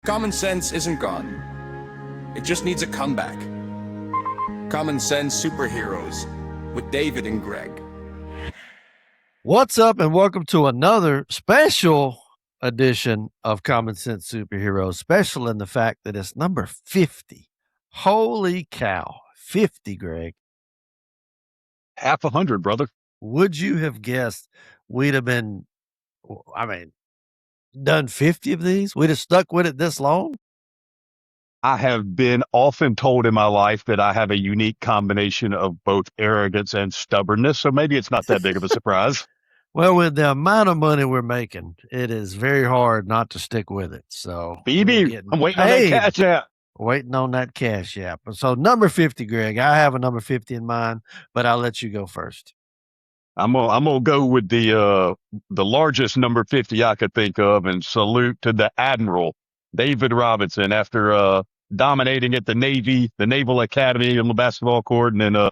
Common sense isn't gone. It just needs a comeback. Common Sense Superheroes with David and Greg. What's up, and welcome to another special edition of Common Sense Superheroes. Special in the fact that it's number 50. Holy cow, 50, Greg. Half 100, brother. Would you have guessed we'd have been, done 50 of these? We'd have stuck with it this long? I have been often told in my life that I have a unique combination of both arrogance and stubbornness, so maybe it's not that big of a surprise. Well, with the amount of money we're making, it is very hard not to stick with it. So, BB, I'm waiting on that cash app. Waiting on that cash app. So, number 50, Greg. I have a number 50 in mind, but I'll let you go first. I'm gonna go with the largest number 50 I could think of, and salute to the Admiral David Robinson after dominating at the Navy, the Naval Academy on the basketball court, and then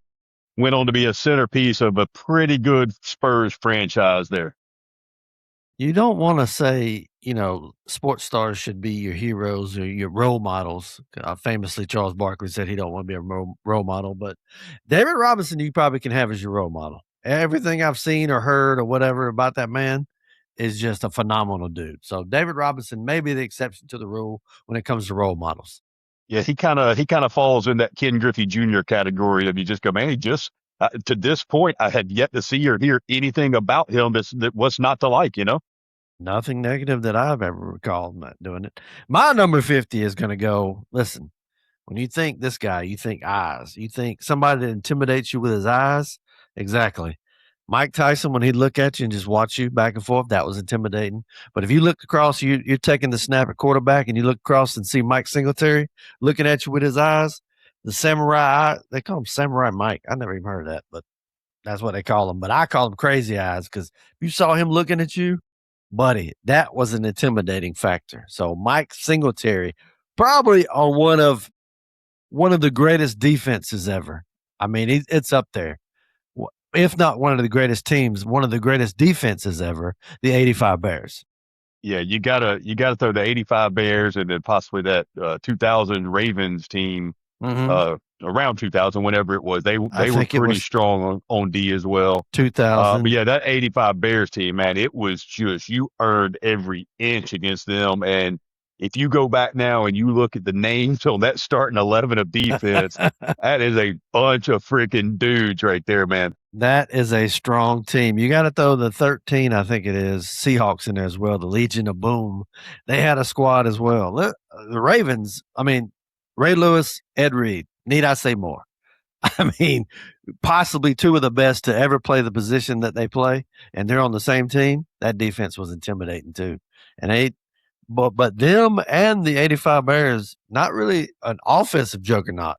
went on to be a centerpiece of a pretty good Spurs franchise there. You don't want to say, sports stars should be your heroes or your role models. Famously, Charles Barkley said he don't want to be a role model, but David Robinson, you probably can have as your role model. Everything I've seen or heard or whatever about that man is just a phenomenal dude. So David Robinson may be the exception to the rule when it comes to role models. Yeah, he kind of falls in that Ken Griffey Jr. category of you just go, man, he just to this point, I had yet to see or hear anything about him that was not to like, Nothing negative that I've ever recalled not doing it. My number 50 is going to go, listen, when you think this guy, you think eyes. You think somebody that intimidates you with his eyes. Exactly. Mike Tyson, when he'd look at you and just watch you back and forth, that was intimidating. But if you look across, you're taking the snap at quarterback and you look across and see Mike Singletary looking at you with his eyes, the samurai eye, they call him Samurai Mike. I never even heard of that, but that's what they call him. But I call him crazy eyes because if you saw him looking at you, buddy, that was an intimidating factor. So Mike Singletary, probably on one of the greatest defenses ever. I mean, it's up there. If not one of the greatest teams, one of the greatest defenses ever, the 85 Bears. Yeah, you gotta throw the 85 Bears and then possibly that 2000 Ravens team around 2000, whenever it was. They were pretty strong on D as well. 2000. But yeah, that 85 Bears team, man, it was just, you earned every inch against them. And if you go back now and you look at the names on that starting 11 of defense, that is a bunch of freaking dudes right there, man. That is a strong team. You got to throw the 13, I think it is, Seahawks in there as well, the Legion of Boom. They had a squad as well. The Ravens, Ray Lewis, Ed Reed. Need I say more? Possibly two of the best to ever play the position that they play, and they're on the same team. That defense was intimidating too. And but them and the 85 Bears, not really an offensive juggernaut.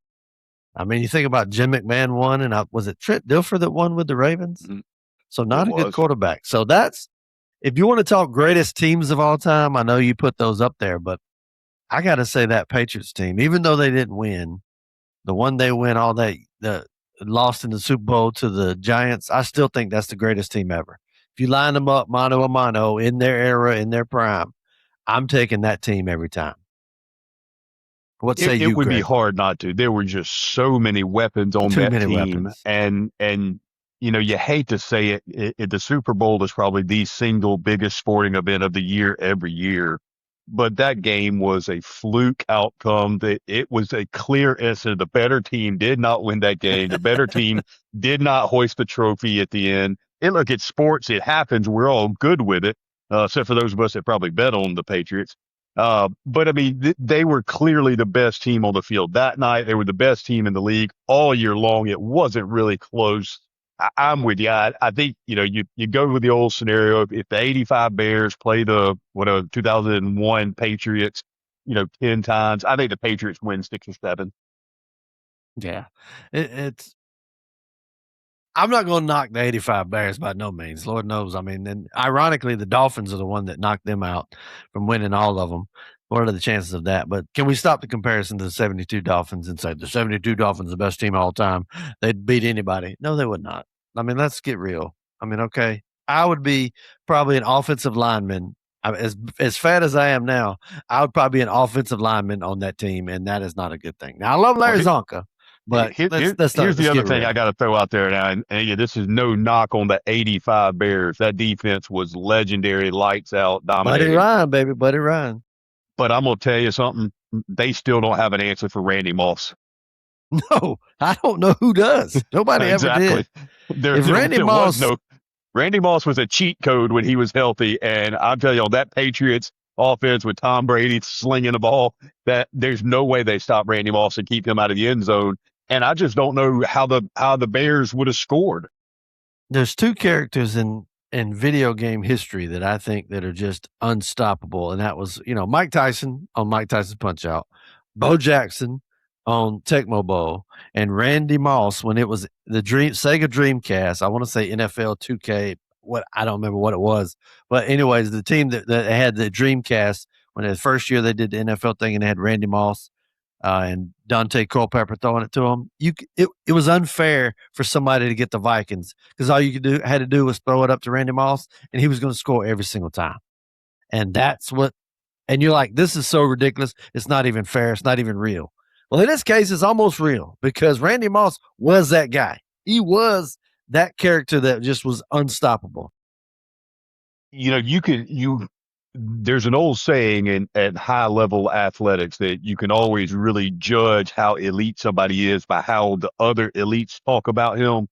You think about Jim McMahon won, and was it Trent Dilfer that won with the Ravens? Mm-hmm. So not a good quarterback. So that's, if you want to talk greatest teams of all time, I know you put those up there, but I got to say that Patriots team, even though they didn't win, the one they win all that, lost in the Super Bowl to the Giants, I still think that's the greatest team ever. If you line them up mano a mano in their era, in their prime, I'm taking that team every time. What say you, It would Greg? be hard not to. There were just so many weapons on that team. Weapons. And you hate to say it, the Super Bowl is probably the single biggest sporting event of the year every year. But that game was a fluke outcome. That it was a clear incident. The better team did not win that game. The better team did not hoist the trophy at the end. And look, it's sports. It happens. We're all good with it, except for those of us that probably bet on the Patriots. But they were clearly the best team on the field that night. They were the best team in the league all year long. It wasn't really close. I'm with you. I think, you go with the old scenario. If the 85 Bears play the 2001 Patriots, 10 times, I think the Patriots win 6 or 7. Yeah, it's. I'm not going to knock the 85 Bears by no means. Lord knows. And ironically, the Dolphins are the one that knocked them out from winning all of them. What are the chances of that? But can we stop the comparison to the 72 Dolphins and say the 72 Dolphins are the best team of all time? They'd beat anybody. No, they would not. Let's get real. Okay. I would be probably an offensive lineman as fat as I am now, I would probably be an offensive lineman on that team, and that is not a good thing. Now I love Larry Zonka, but Here's the other thing I got to throw out there now, and yeah, this is no knock on the '85 Bears. That defense was legendary, lights out, dominating. Buddy Ryan, baby, Buddy Ryan. But I'm gonna tell you something. They still don't have an answer for Randy Moss. No, I don't know who does. Nobody exactly. ever did. If Randy Moss, Randy Moss was a cheat code when he was healthy, and I'm telling you, that Patriots offense with Tom Brady slinging the ball, that there's no way they stop Randy Moss and keep him out of the end zone. And I just don't know how the Bears would have scored. There's two characters in video game history that I think that are just unstoppable, and that was Mike Tyson on Mike Tyson Punch Out, Bo Jackson on Tecmo Bowl, and Randy Moss when it was the Sega Dreamcast. I want to say NFL 2K. I don't remember what it was, but anyways, the team that had the Dreamcast when the first year they did the NFL thing, and they had Randy Moss and Dante Culpepper throwing it to him. It was unfair for somebody to get the Vikings because all you had to do was throw it up to Randy Moss, and he was going to score every single time. And that's what. And you're like, this is so ridiculous. It's not even fair. It's not even real. Well, in this case, it's almost real because Randy Moss was that guy. He was that character that just was unstoppable. There's an old saying at high level athletics that you can always really judge how elite somebody is by how the other elites talk about him.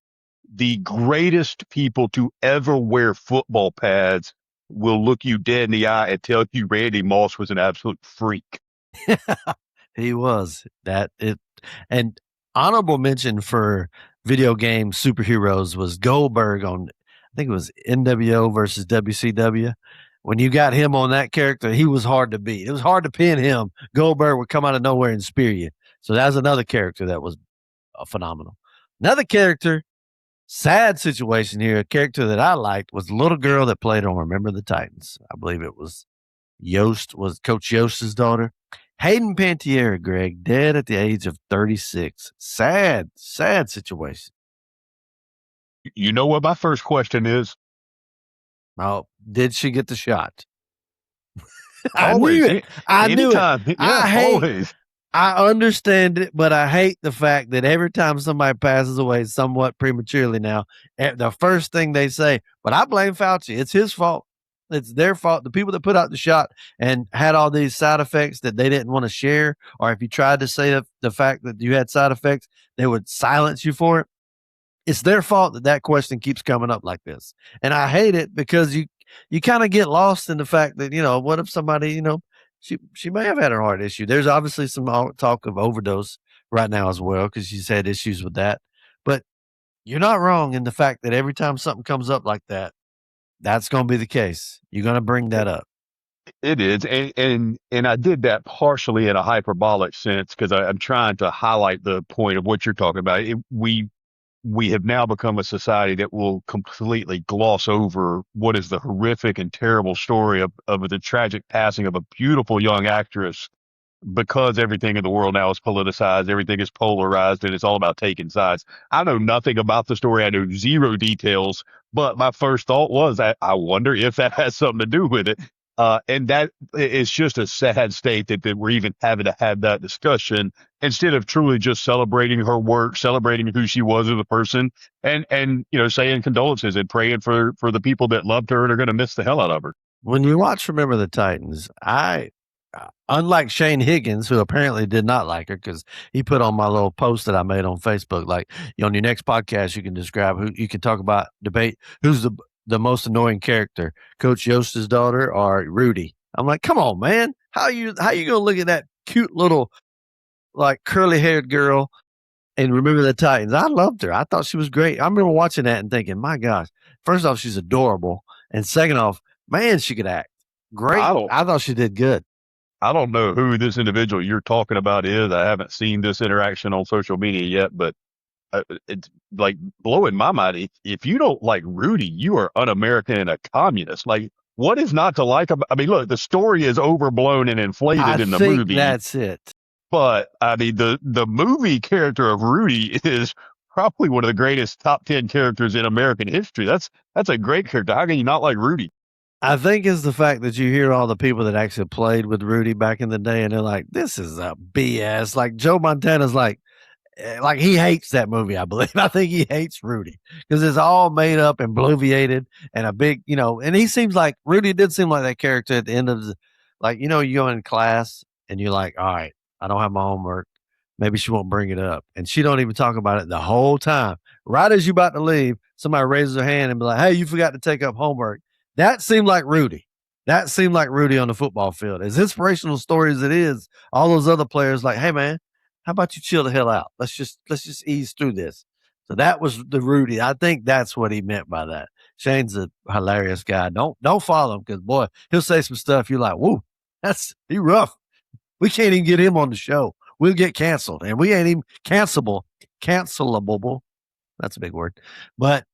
The greatest people to ever wear football pads will look you dead in the eye and tell you Randy Moss was an absolute freak. He was and honorable mention for video game superheroes was Goldberg on, I think it was NWO versus WCW. When you got him on that character, he was hard to beat. It was hard to pin him. Goldberg would come out of nowhere and spear you. So that was another character that was phenomenal. Another character, sad situation here, a character that I liked was the little girl that played on Remember the Titans. I believe it was Coach Yost's daughter. Hayden Panettiere, Greg, dead at the age of 36. Sad situation. You know what my first question is? Oh, did she get the shot? I knew it. I knew it. Yeah, always. I understand it, but I hate the fact that every time somebody passes away somewhat prematurely now, the first thing they say, but I blame Fauci. It's his fault. It's their fault. The people that put out the shot and had all these side effects that they didn't want to share, or if you tried to say the fact that you had side effects, they would silence you for it. It's their fault that question keeps coming up like this. And I hate it because you kind of get lost in the fact that, what if somebody, she may have had a heart issue. There's obviously some talk of overdose right now as well because she's had issues with that. But you're not wrong in the fact that every time something comes up like that, that's going to be the case. You're going to bring that up. It is. And I did that partially in a hyperbolic sense because I'm trying to highlight the point of what you're talking about. We have now become a society that will completely gloss over what is the horrific and terrible story of the tragic passing of a beautiful young actress because everything in the world now is politicized, everything is polarized, and it's all about taking sides. I know nothing about the story. I know zero details, but my first thought was, I wonder if that has something to do with it. And that is just a sad state that we're even having to have that discussion instead of truly just celebrating her work, celebrating who she was as a person, and saying condolences and praying for the people that loved her and are going to miss the hell out of her. When you watch Remember the Titans, unlike Shane Higgins, who apparently did not like her because he put on my little post that I made on Facebook, like, on your next podcast, you can describe who you can talk about, debate who's the most annoying character, Coach Yost's daughter or Rudy. I'm like, come on, man. How you going to look at that cute little, like, curly haired girl and Remember the Titans? I loved her. I thought she was great. I remember watching that and thinking, my gosh, first off, she's adorable. And second off, man, she could act great. I thought she did good. I don't know who this individual you're talking about is. I haven't seen this interaction on social media yet, but it's like blowing my mind. If you don't like Rudy, you are un-American and a communist. Like, what is not to like about? I mean, look, the story is overblown and inflated in the movie. That's it. But I mean, the movie character of Rudy is probably one of the greatest top 10 characters in American history. That's a great character. How can you not like Rudy? I think it's the fact that you hear all the people that actually played with Rudy back in the day, and they're like, "This is a BS." Like Joe Montana's like he hates that movie. I believe. I think he hates Rudy because it's all made up and bloviated and a big, And he seems like Rudy did seem like that character at the end of the, like you go in class and you're like, "All right, I don't have my homework. Maybe she won't bring it up," and she don't even talk about it the whole time. Right as you about to leave, somebody raises their hand and be like, "Hey, you forgot to take up homework." That seemed like Rudy. That seemed like Rudy on the football field. As inspirational story as it is, all those other players like, "Hey man, how about you chill the hell out? Let's just ease through this." So that was the Rudy. I think that's what he meant by that. Shane's a hilarious guy. Don't follow him because boy, he'll say some stuff you're like, "Whoa, he rough." We can't even get him on the show. We'll get canceled, and we ain't even cancelable. That's a big word, but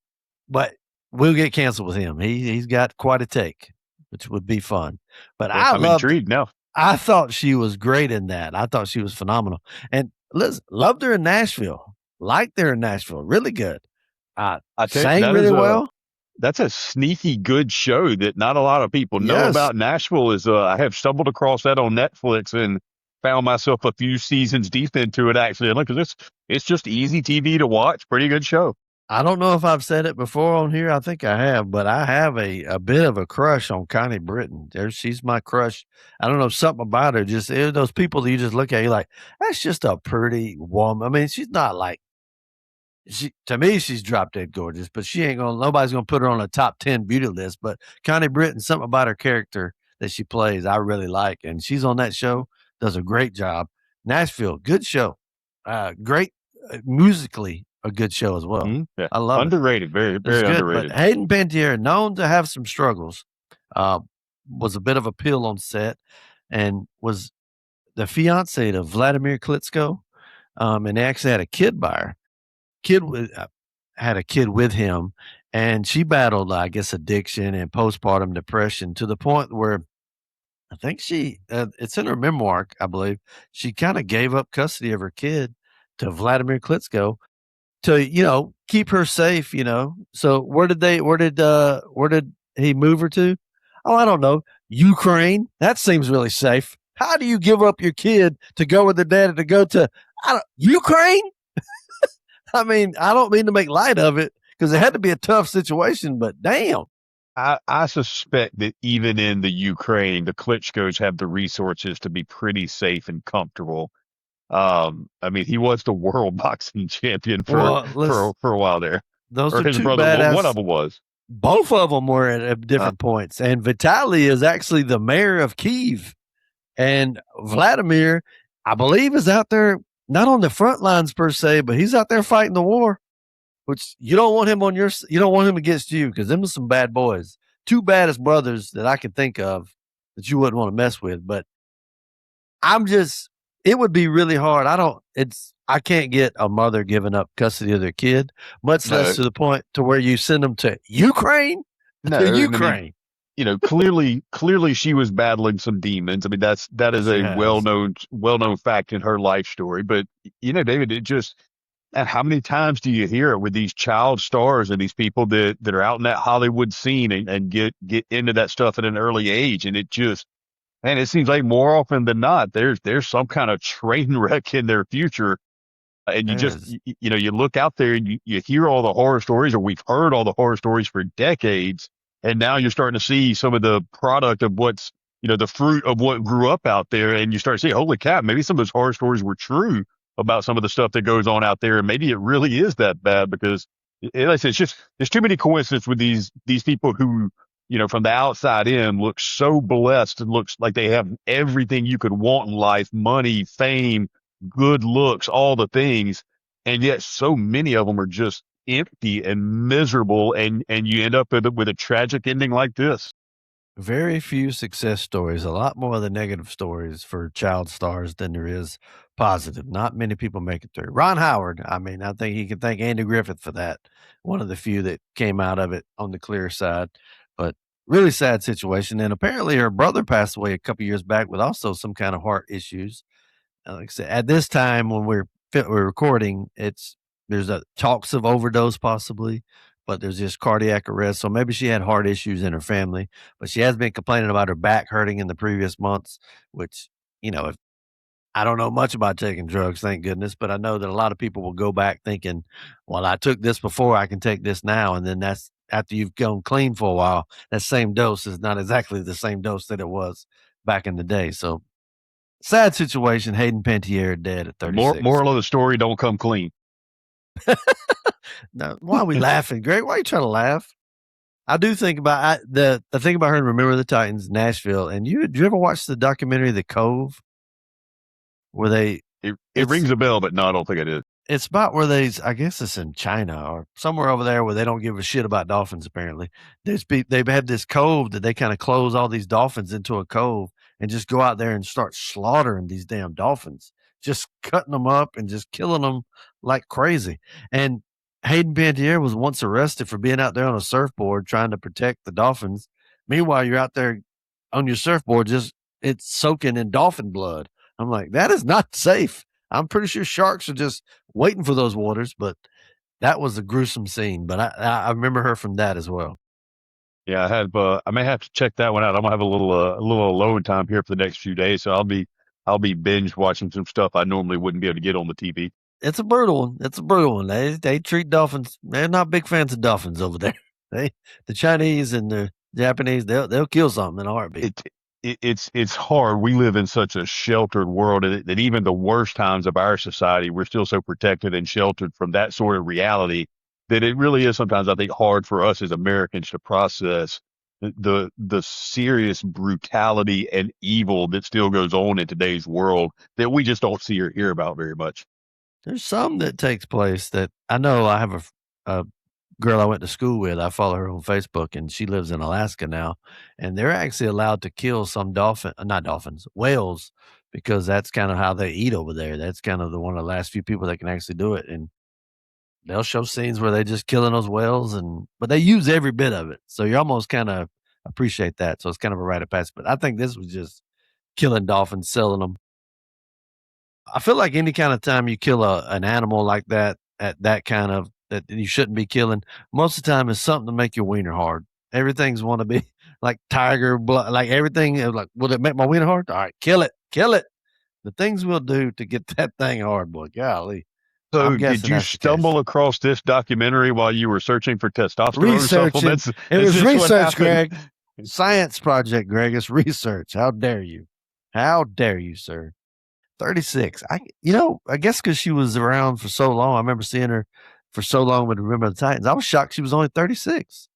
we'll get canceled with him. He's got quite a take, which would be fun. But I'm intrigued now. I thought she was great in that. I thought she was phenomenal. And listen, loved her in Nashville. Liked her in Nashville. Really good. I tell you, Sang really well. That's a sneaky good show that not a lot of people know about. Nashville is I have stumbled across that on Netflix and found myself a few seasons deep into it accidentally because it's just easy TV to watch. Pretty good show. I don't know if I've said it before on here. I think I have, but I have a bit of a crush on Connie Britton. She's my crush. I don't know, something about her. Just those people that you just look at, you're like, that's just a pretty woman. I mean, she's not like to me, she's drop dead gorgeous, but nobody's gonna put her on a top 10 beauty list. But Connie Britton, something about her character that she plays, I really like, and she's on that show, does a great job. Nashville, good show, great musically, a good show as well. Mm-hmm. Yeah. I love underrated, it. very very good, underrated. But Hayden Panettiere, known to have some struggles, was a bit of a pill on set, and was the fiance to Vladimir Klitschko, and they actually had a kid by her. Had a kid with him, and she battled, I guess, addiction and postpartum depression to the point where I think it's in her memoir, I believe, she kind of gave up custody of her kid to Vladimir Klitschko to, keep her safe, So where did he move her to? Oh, I don't know. Ukraine. That seems really safe. How do you give up your kid to go with the dad to go to Ukraine? I mean, I don't mean to make light of it because it had to be a tough situation, but damn. I suspect that even in the Ukraine, the Klitschkos have the resources to be pretty safe and comfortable. I mean, he was the world boxing champion for a while there. Those or are his two brother, badass. one of them was. Both of them were at different points. And Vitaly is actually the mayor of Kyiv. And Vladimir, I believe, is out there, not on the front lines per se, but he's out there fighting the war, which you don't want him you don't want him against you because them are some bad boys. Two baddest brothers that I can think of that you wouldn't want to mess with. But it would be really hard. I can't get a mother giving up custody of their kid, much less to the point to where you send them to Ukraine. To Ukraine. I mean, clearly she was battling some demons. I mean, that is a well-known fact in her life story. But David, and how many times do you hear it with these child stars and these people that are out in that Hollywood scene and get into that stuff at an early age? And it seems like more often than not, there's some kind of train wreck in their future. And you look out there and you hear all the horror stories, or we've heard all the horror stories for decades. And now you're starting to see some of the product of what's, the fruit of what grew up out there. And you start to see, holy cow, maybe some of those horror stories were true about some of the stuff that goes on out there. And maybe it really is that bad because, like I said, there's too many coincidences with these people who, from the outside in look so blessed and looks like they have everything you could want in life, money, fame, good looks, all the things. And yet so many of them are just empty and miserable. And you end up with a tragic ending like this. Very few success stories, a lot more of the negative stories for child stars than there is positive. Not many people make it through. Ron Howard, I mean, I think he can thank Andy Griffith for that. One of the few that came out of it on the clear side, but really sad situation. And apparently her brother passed away a couple years back with also some kind of heart issues. Like I said, at this time when we're recording, there's talks of overdose possibly, but there's just cardiac arrest. So maybe she had heart issues in her family, but she has been complaining about her back hurting in the previous months, which, if I don't know much about taking drugs, thank goodness, but I know that a lot of people will go back thinking, well, I took this before, I can take this now. And then that's after you've gone clean for a while, that same dose is not exactly the same dose that it was back in the day. So sad situation. Hayden Panettiere dead at 36. Moral of the story: don't come clean. Now, why are we laughing, Greg? Why are you trying to laugh? I do think about the thing about her in Remember the Titans, Nashville. And did you ever watch the documentary The Cove? Where they it rings a bell, but no, I don't think I did. It's about where I guess it's in China or somewhere over there where they don't give a shit about dolphins. Apparently, they've had this cove that they kind of close all these dolphins into a cove and just go out there and start slaughtering these damn dolphins, just cutting them up and just killing them like crazy. And Hayden Panettiere was once arrested for being out there on a surfboard trying to protect the dolphins. Meanwhile, you're out there on your surfboard, it's soaking in dolphin blood. I'm like, that is not safe. I'm pretty sure sharks are just waiting for those waters, but that was a gruesome scene. But I remember her from that as well. Yeah, I have. I may have to check that one out. I'm gonna have a little alone time here for the next few days, so I'll be binge watching some stuff I normally wouldn't be able to get on the TV. It's a brutal one. They treat dolphins. They're not big fans of dolphins over there. The Chinese and the Japanese, they'll kill something in a heartbeat. It's hard. We live in such a sheltered world that even the worst times of our society, we're still so protected and sheltered from that sort of reality that it really is sometimes, I think, hard for us as Americans to process the serious brutality and evil that still goes on in today's world that we just don't see or hear about very much. There's some that takes place that I know. I have a girl I went to school with. I follow her on Facebook, and she lives in Alaska now. And they're actually allowed to kill some whales, because that's kind of how they eat over there. That's kind of one of the last few people that can actually do it. And they'll show scenes where they're just killing those whales, but they use every bit of it. So you almost kind of appreciate that. So it's kind of a rite of passage. But I think this was just killing dolphins, selling them. I feel like any kind of time you kill an animal like that, at that kind of, that you shouldn't be killing, most of the time is something to make your wiener hard. Everything's want to be like tiger blood, like everything is like, will it make my wiener hard? All right, kill it. The things we'll do to get that thing hard, boy. Golly. So did you stumble across this documentary while you were searching for testosterone supplements? It was research, Greg. Science project, Greg. It's research. How dare you? How dare you, sir? 36. I guess because she was around for so long. I remember seeing her for so long with Remember the Titans. I was shocked she was only 36.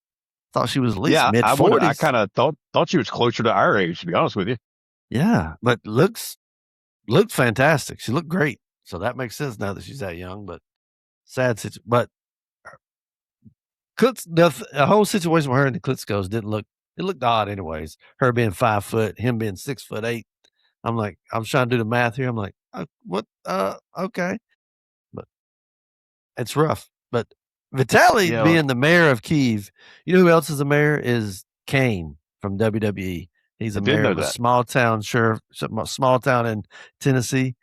Thought she was at least mid-40s. I kind of thought she was closer to our age, to be honest with you. Yeah, but looked fantastic. She looked great. So that makes sense now that she's that young, but sad situation. But the whole situation with her and the Klitschko's it looked odd anyways. Her being 5 foot, him being 6'8". I'm like, I'm trying to do the math here. I'm like, what? Okay. But it's rough. But Vitaly being the mayor of Kyiv, you know who else is a mayor? Is Kane from WWE. He's a mayor of a small town in Tennessee.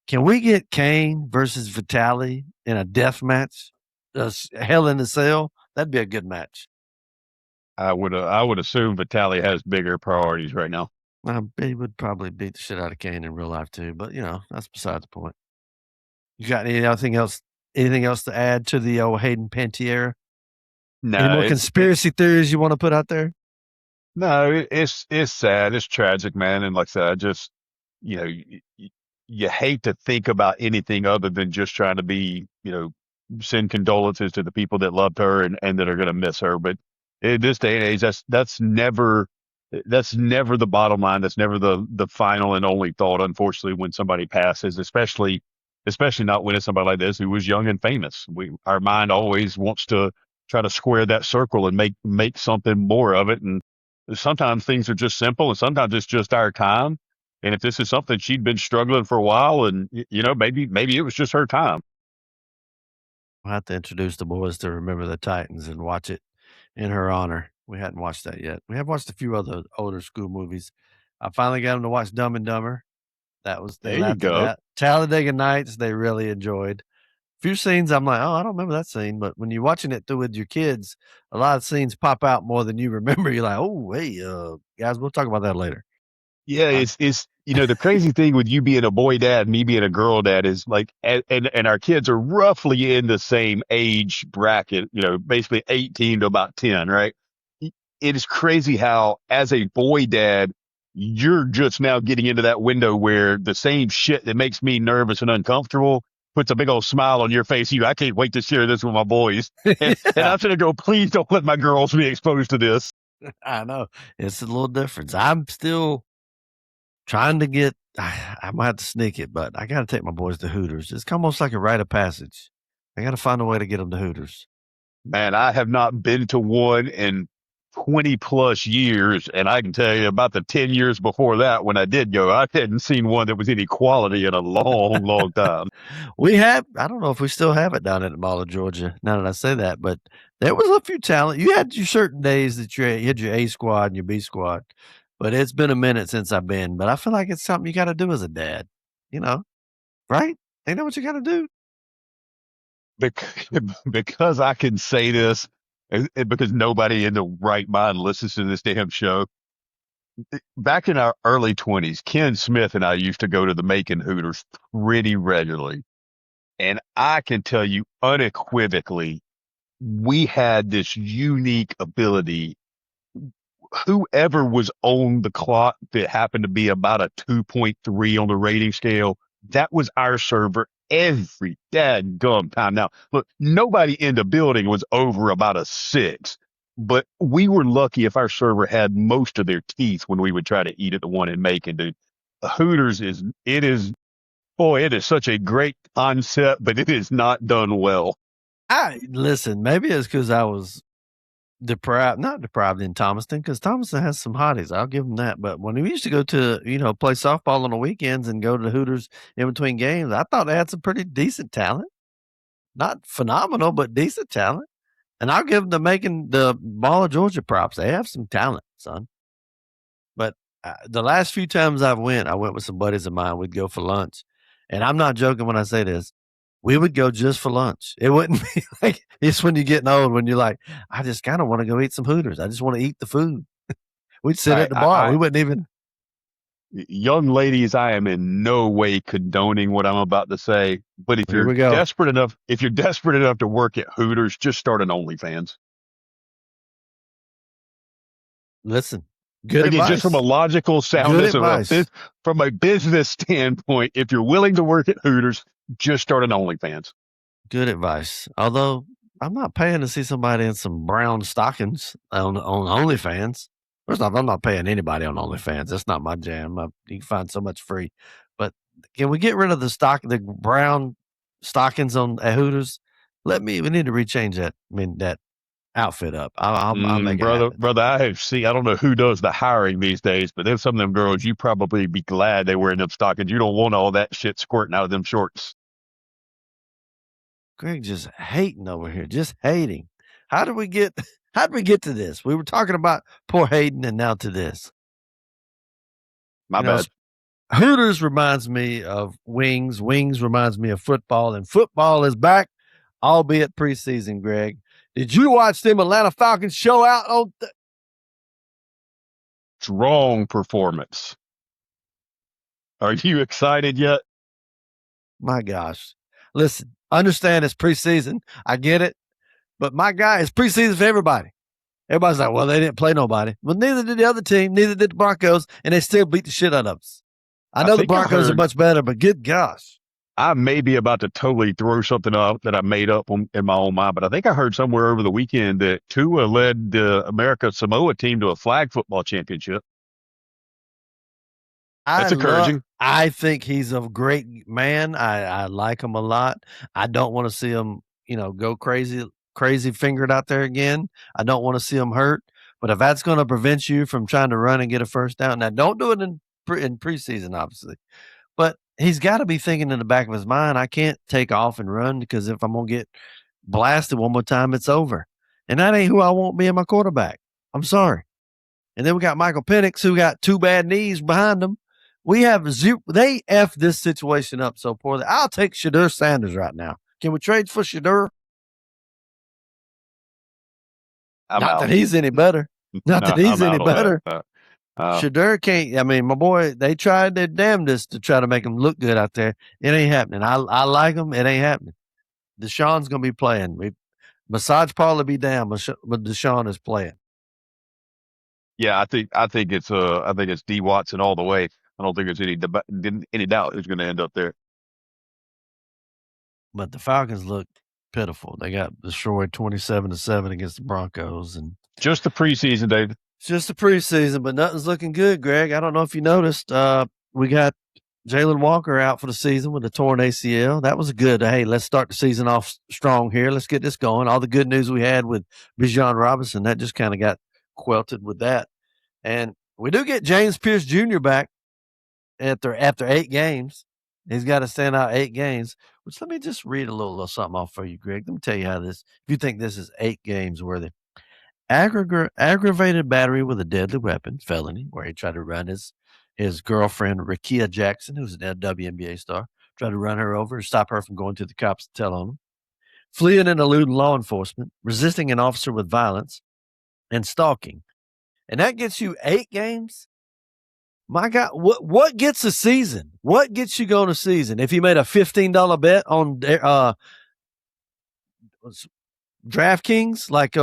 Can we get Kane versus Vitaly in a death match? Hell in the Cell? That'd be a good match. I would assume Vitaly has bigger priorities right now. He would probably beat the shit out of Kane in real life too, but that's beside the point. You got anything else to add to the old Hayden Panettiere? No. Any more conspiracy theories you want to put out there? No, it's sad. It's tragic, man. And like I said, I just, you hate to think about anything other than just trying to be, send condolences to the people that loved her and that are going to miss her. But in this day and age, that's never the bottom line. That's never the final and only thought, unfortunately, when somebody passes, especially not when it's somebody like this who was young and famous. Our mind always wants to try to square that circle and make something more of it. And sometimes things are just simple, and sometimes it's just our time. And if this is something she'd been struggling for a while, and maybe it was just her time. I'll have to introduce the boys to Remember the Titans and watch it in her honor. We hadn't watched that yet. We have watched a few other older school movies. I finally got them to watch Dumb and Dumber. That was there you go. Talladega Nights. They really enjoyed. Few scenes I'm like, oh, I don't remember that scene. But when you're watching it through with your kids, a lot of scenes pop out more than you remember. You're like, oh, hey, guys, we'll talk about that later. Yeah, it's the crazy thing with you being a boy dad, me being a girl dad is like, and our kids are roughly in the same age bracket, basically 18 to about 10, right? It is crazy how, as a boy dad, you're just now getting into that window where the same shit that makes me nervous and uncomfortable puts a big old smile on your face. I can't wait to share this with my boys. And I'm going to go, please don't let my girls be exposed to this. I know. It's a little difference. I'm still trying to get, I might have to sneak it, but I got to take my boys to Hooters. It's almost like a rite of passage. I got to find a way to get them to Hooters. Man, I have not been to one in 20 plus years. And I can tell you about the 10 years before that, when I did go, I hadn't seen one that was any quality in a long, long time. I don't know if we still have it down at the Mall of Georgia, now that I say that, but there was a few talent. You had your certain days that you had your A squad and your B squad, but it's been a minute since I've been. But I feel like it's something you got to do as a dad, right? Ain't that what you got to do? Because I can say this, because nobody in the right mind listens to this damn show. Back in our early 20s, Ken Smith and I used to go to the Macon Hooters pretty regularly. And I can tell you unequivocally, we had this unique ability. Whoever was on the clock that happened to be about a 2.3 on the rating scale, that was our server every dadgum time. Now, look, nobody in the building was over about a 6, but we were lucky if our server had most of their teeth when we would try to eat at the one in Macon. Dude, Hooters it is such a great concept, but it is not done well. Listen, maybe it's because I was not deprived in Thomaston, because Thomaston has some hotties. I'll give them that. But when we used to go to, play softball on the weekends and go to the Hooters in between games, I thought they had some pretty decent talent. Not phenomenal, but decent talent. And I'll give them making the Mall of Georgia props. They have some talent, son. But the last few times I went with some buddies of mine. We'd go for lunch. And I'm not joking when I say this. We would go just for lunch. It wouldn't be like, it's when you're getting old, when you're like, I just kind of want to go eat some Hooters. I just want to eat the food. We'd sit at the bar. We wouldn't even. Young ladies, I am in no way condoning what I'm about to say, but if you're desperate enough to work at Hooters, just start an OnlyFans. Listen, good advice. Just from a logical soundness from a business standpoint, if you're willing to work at Hooters, just start an OnlyFans. Good advice. Although I'm not paying to see somebody in some brown stockings on OnlyFans. First off, I'm not paying anybody on OnlyFans. That's not my jam. You can find so much free. But can we get rid of the brown stockings at Hooters? We need to rechange that. That outfit up. I'll make brother. I don't know who does the hiring these days, but there's some of them girls, you probably be glad they wearing them stockings. You don't want all that shit squirting out of them shorts. Greg just hating over here, just hating. How did we get to this? We were talking about poor Hayden, and now to this. My bad. Hooters reminds me of Wings. Wings reminds me of football, and football is back, albeit preseason, Greg. Did you watch them Atlanta Falcons show out on strong performance? Are you excited yet? My gosh. Listen, understand it's preseason. I get it. But my guy, it's preseason for everybody. Everybody's like, well, they didn't play nobody. Well, neither did the other team. Neither did the Broncos. And they still beat the shit out of us. I know the Broncos are much better, but good gosh. I may be about to totally throw something up that I made up in my own mind, but I think I heard somewhere over the weekend that Tua led the America Samoa team to a flag football championship. That's encouraging. I think he's a great man. I like him a lot. I don't want to see him, go crazy fingered out there again. I don't want to see him hurt. But if that's going to prevent you from trying to run and get a first down, now don't do it in preseason, obviously. But he's got to be thinking in the back of his mind, I can't take off and run, because if I'm going to get blasted one more time, it's over. And that ain't who I want being my quarterback. I'm sorry. And then we got Michael Penix, who got 2 bad knees behind him. We have they F this situation up so poorly. I'll take Shadur Sanders right now. Can we trade for Shedeur? I'm Not out. that he's any better. Not that he's I'm any out on better. that. Shedeur can't. I mean, my boy, they tried their damnedest to try to make him look good out there. It ain't happening. I like him. It ain't happening. Deshaun's going to be playing. Massage parlor be damned, but Deshaun is playing. Yeah, I think it's D Watson all the way. I don't think there's any doubt who's going to end up there. But the Falcons look pitiful. They got destroyed 27-7 against the Broncos, and just the preseason, David. It's just the preseason, but nothing's looking good, Greg. I don't know if you noticed. We got Jalen Walker out for the season with a torn ACL. That was good. Hey, let's start the season off strong here. Let's get this going. All the good news we had with Bijan Robinson, that just kind of got quelted with that. And we do get James Pierce Jr. back after 8 games. He's got to stand out 8 games, which let me just read a little something off for you, Greg. Let me tell you how this, if you think this is 8 games worthy. Aggravated battery with a deadly weapon, felony, where he tried to run his girlfriend, Rakia Jackson, who's an WNBA star, tried to run her over and stop her from going to the cops to tell on him. Fleeing and eluding law enforcement, resisting an officer with violence, and stalking. And that gets you 8 games? My God, what gets a season? What gets you going a season? If you made a $15 bet on DraftKings, like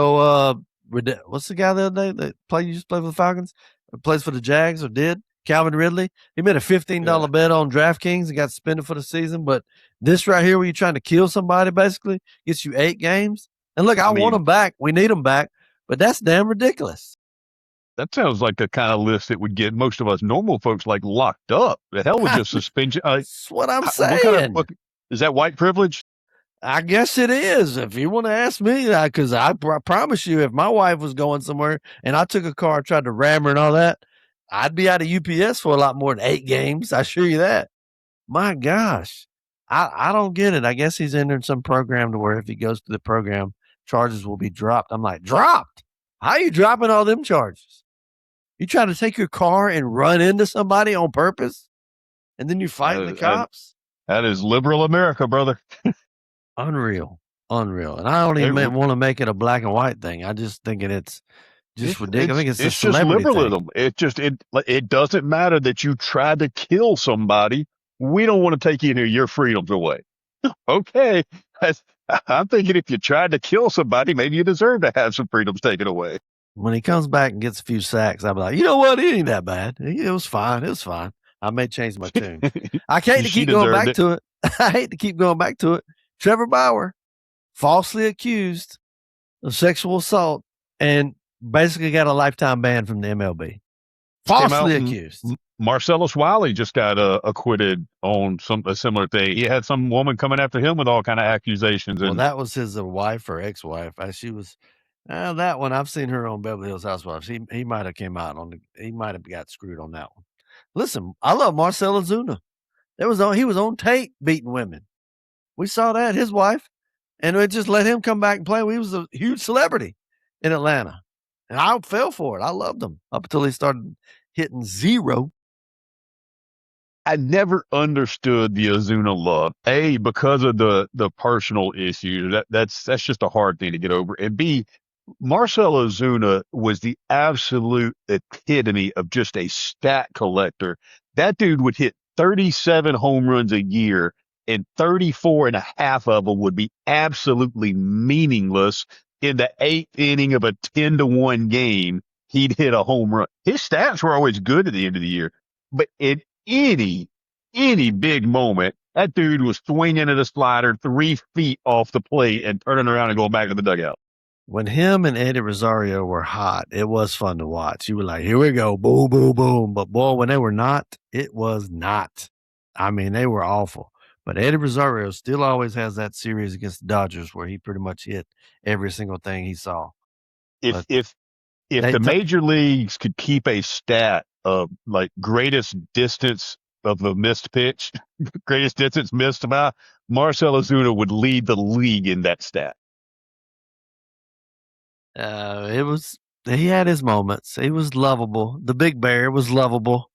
what's the guy the other day that used to play for the Falcons, plays for the Jags or did? Calvin Ridley. He made a $15 bet on DraftKings and got suspended for the season. But this right here, where you're trying to kill somebody, basically gets you 8 games. And look, I want them back. We need them back, but that's damn ridiculous. That sounds like the kind of list that would get most of us normal folks like locked up. The hell with just suspension. That's what I'm saying. Is that white privilege? I guess it is. If you want to ask me, because I promise you, if my wife was going somewhere and I took a car, tried to ram her and all that, I'd be out of UPS for a lot more than 8 games. I assure you that. My gosh, I don't get it. I guess he's entering some program to where if he goes to the program, charges will be dropped. I'm like, dropped? How are you dropping all them charges? You try to take your car and run into somebody on purpose, and then you fight the cops? That is liberal America, brother. Unreal. And I don't even want to make it a black and white thing. I just think it's just ridiculous. I think it's just liberalism. Thing. It doesn't matter that you tried to kill somebody. We don't want to take any of your freedoms away. Okay. I'm thinking if you tried to kill somebody, maybe you deserve to have some freedoms taken away. When he comes back and gets a few sacks, I'll be like, you know what? It ain't that bad. It was fine. I may change my tune. I hate to keep going back to it. I hate to keep going back to it. Trevor Bauer, falsely accused of sexual assault and basically got a lifetime ban from the MLB. Falsely accused. Marcellus Wiley just got acquitted on a similar thing. He had some woman coming after him with all kind of accusations. Well, that was his wife or ex-wife. She was that one. I've seen her on Beverly Hills Housewives. He might have came out he might have got screwed on that one. Listen, I love Marcell Ozuna. He was on tape beating women. We saw that, his wife, and we just let him come back and play. He was a huge celebrity in Atlanta, and I fell for it. I loved him up until he started hitting 0. I never understood the Ozuna love. A, because of the personal issues. That's just a hard thing to get over. And B, Marcell Ozuna was the absolute epitome of just a stat collector. That dude would hit 37 home runs a year, and 34 and a half of them would be absolutely meaningless. In the 8th inning of a 10-1 game, he'd hit a home run. His stats were always good at the end of the year, but in any big moment, that dude was swinging at a slider 3 feet off the plate and turning around and going back to the dugout. When him and Eddie Rosario were hot, it was fun to watch. You were like, here we go, boom, boom, boom. But boy, when they were not, it was not. I mean, they were awful. But Eddie Rosario still always has that series against the Dodgers where he pretty much hit every single thing he saw. If the major leagues could keep a stat of like greatest distance of a missed pitch, greatest distance missed by, Marcell Ozuna would lead the league in that stat. He had his moments. He was lovable. The Big Bear was lovable.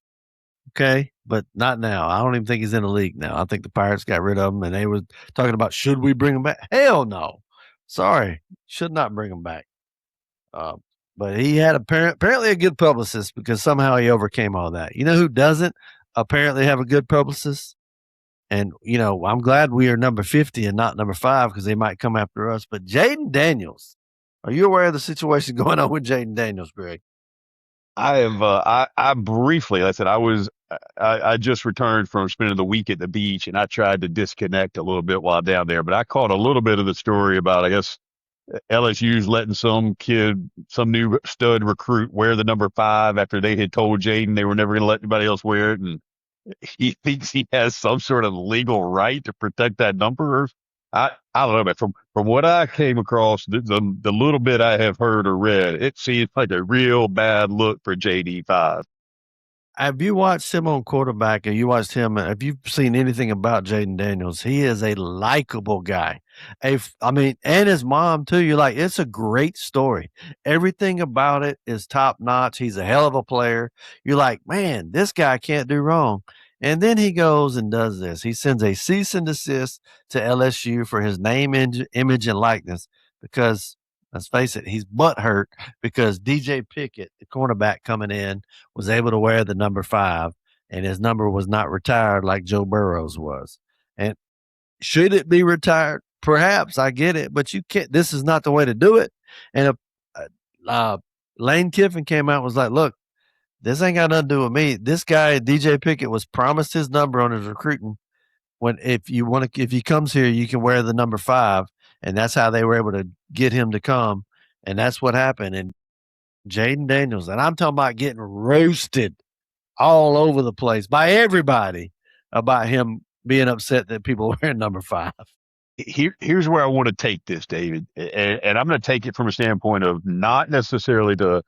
okay, but not now. I don't even think he's in the league now. I think the Pirates got rid of him, and they were talking about should we bring him back? Hell no. Sorry, should not bring him back. Uh, but he had apparently a good publicist because somehow he overcame all that. You know who doesn't apparently have a good publicist? And, I'm glad we are number 50 and not number 5 because they might come after us. But Jaden Daniels, are you aware of the situation going on with Jaden Daniels, Greg? I have, I briefly, like I said, I just returned from spending the week at the beach, and I tried to disconnect a little bit while down there, but I caught a little bit of the story about, I guess, LSU's letting some new stud recruit wear the number 5 after they had told Jaden they were never going to let anybody else wear it. And he thinks he has some sort of legal right to protect that number. I don't know, but from what I came across, the little bit I have heard or read, it seems like a real bad look for JD5. Have you watched him on quarterback? Have you watched him? Have you seen anything about Jaden Daniels? He is a likable guy. And his mom too. You're like, it's a great story. Everything about it is top notch. He's a hell of a player. You're like, man, this guy can't do wrong. And then he goes and does this. He sends a cease and desist to LSU for his name, image, and likeness because, let's face it, he's butthurt because DJ Pickett, the cornerback coming in, was able to wear the number 5, and his number was not retired like Joe Burrow's was. And should it be retired? Perhaps. I get it, but you can't. This is not the way to do it. And Lane Kiffin came out and was like, look, this ain't got nothing to do with me. This guy, DJ Pickett, was promised his number on his recruiting. If he comes here, you can wear the number 5. And that's how they were able to get him to come. And that's what happened. And Jaden Daniels, and I'm talking about getting roasted all over the place by everybody about him being upset that people are wearing number 5. Here's where I want to take this, David. And I'm going to take it from a standpoint of not necessarily to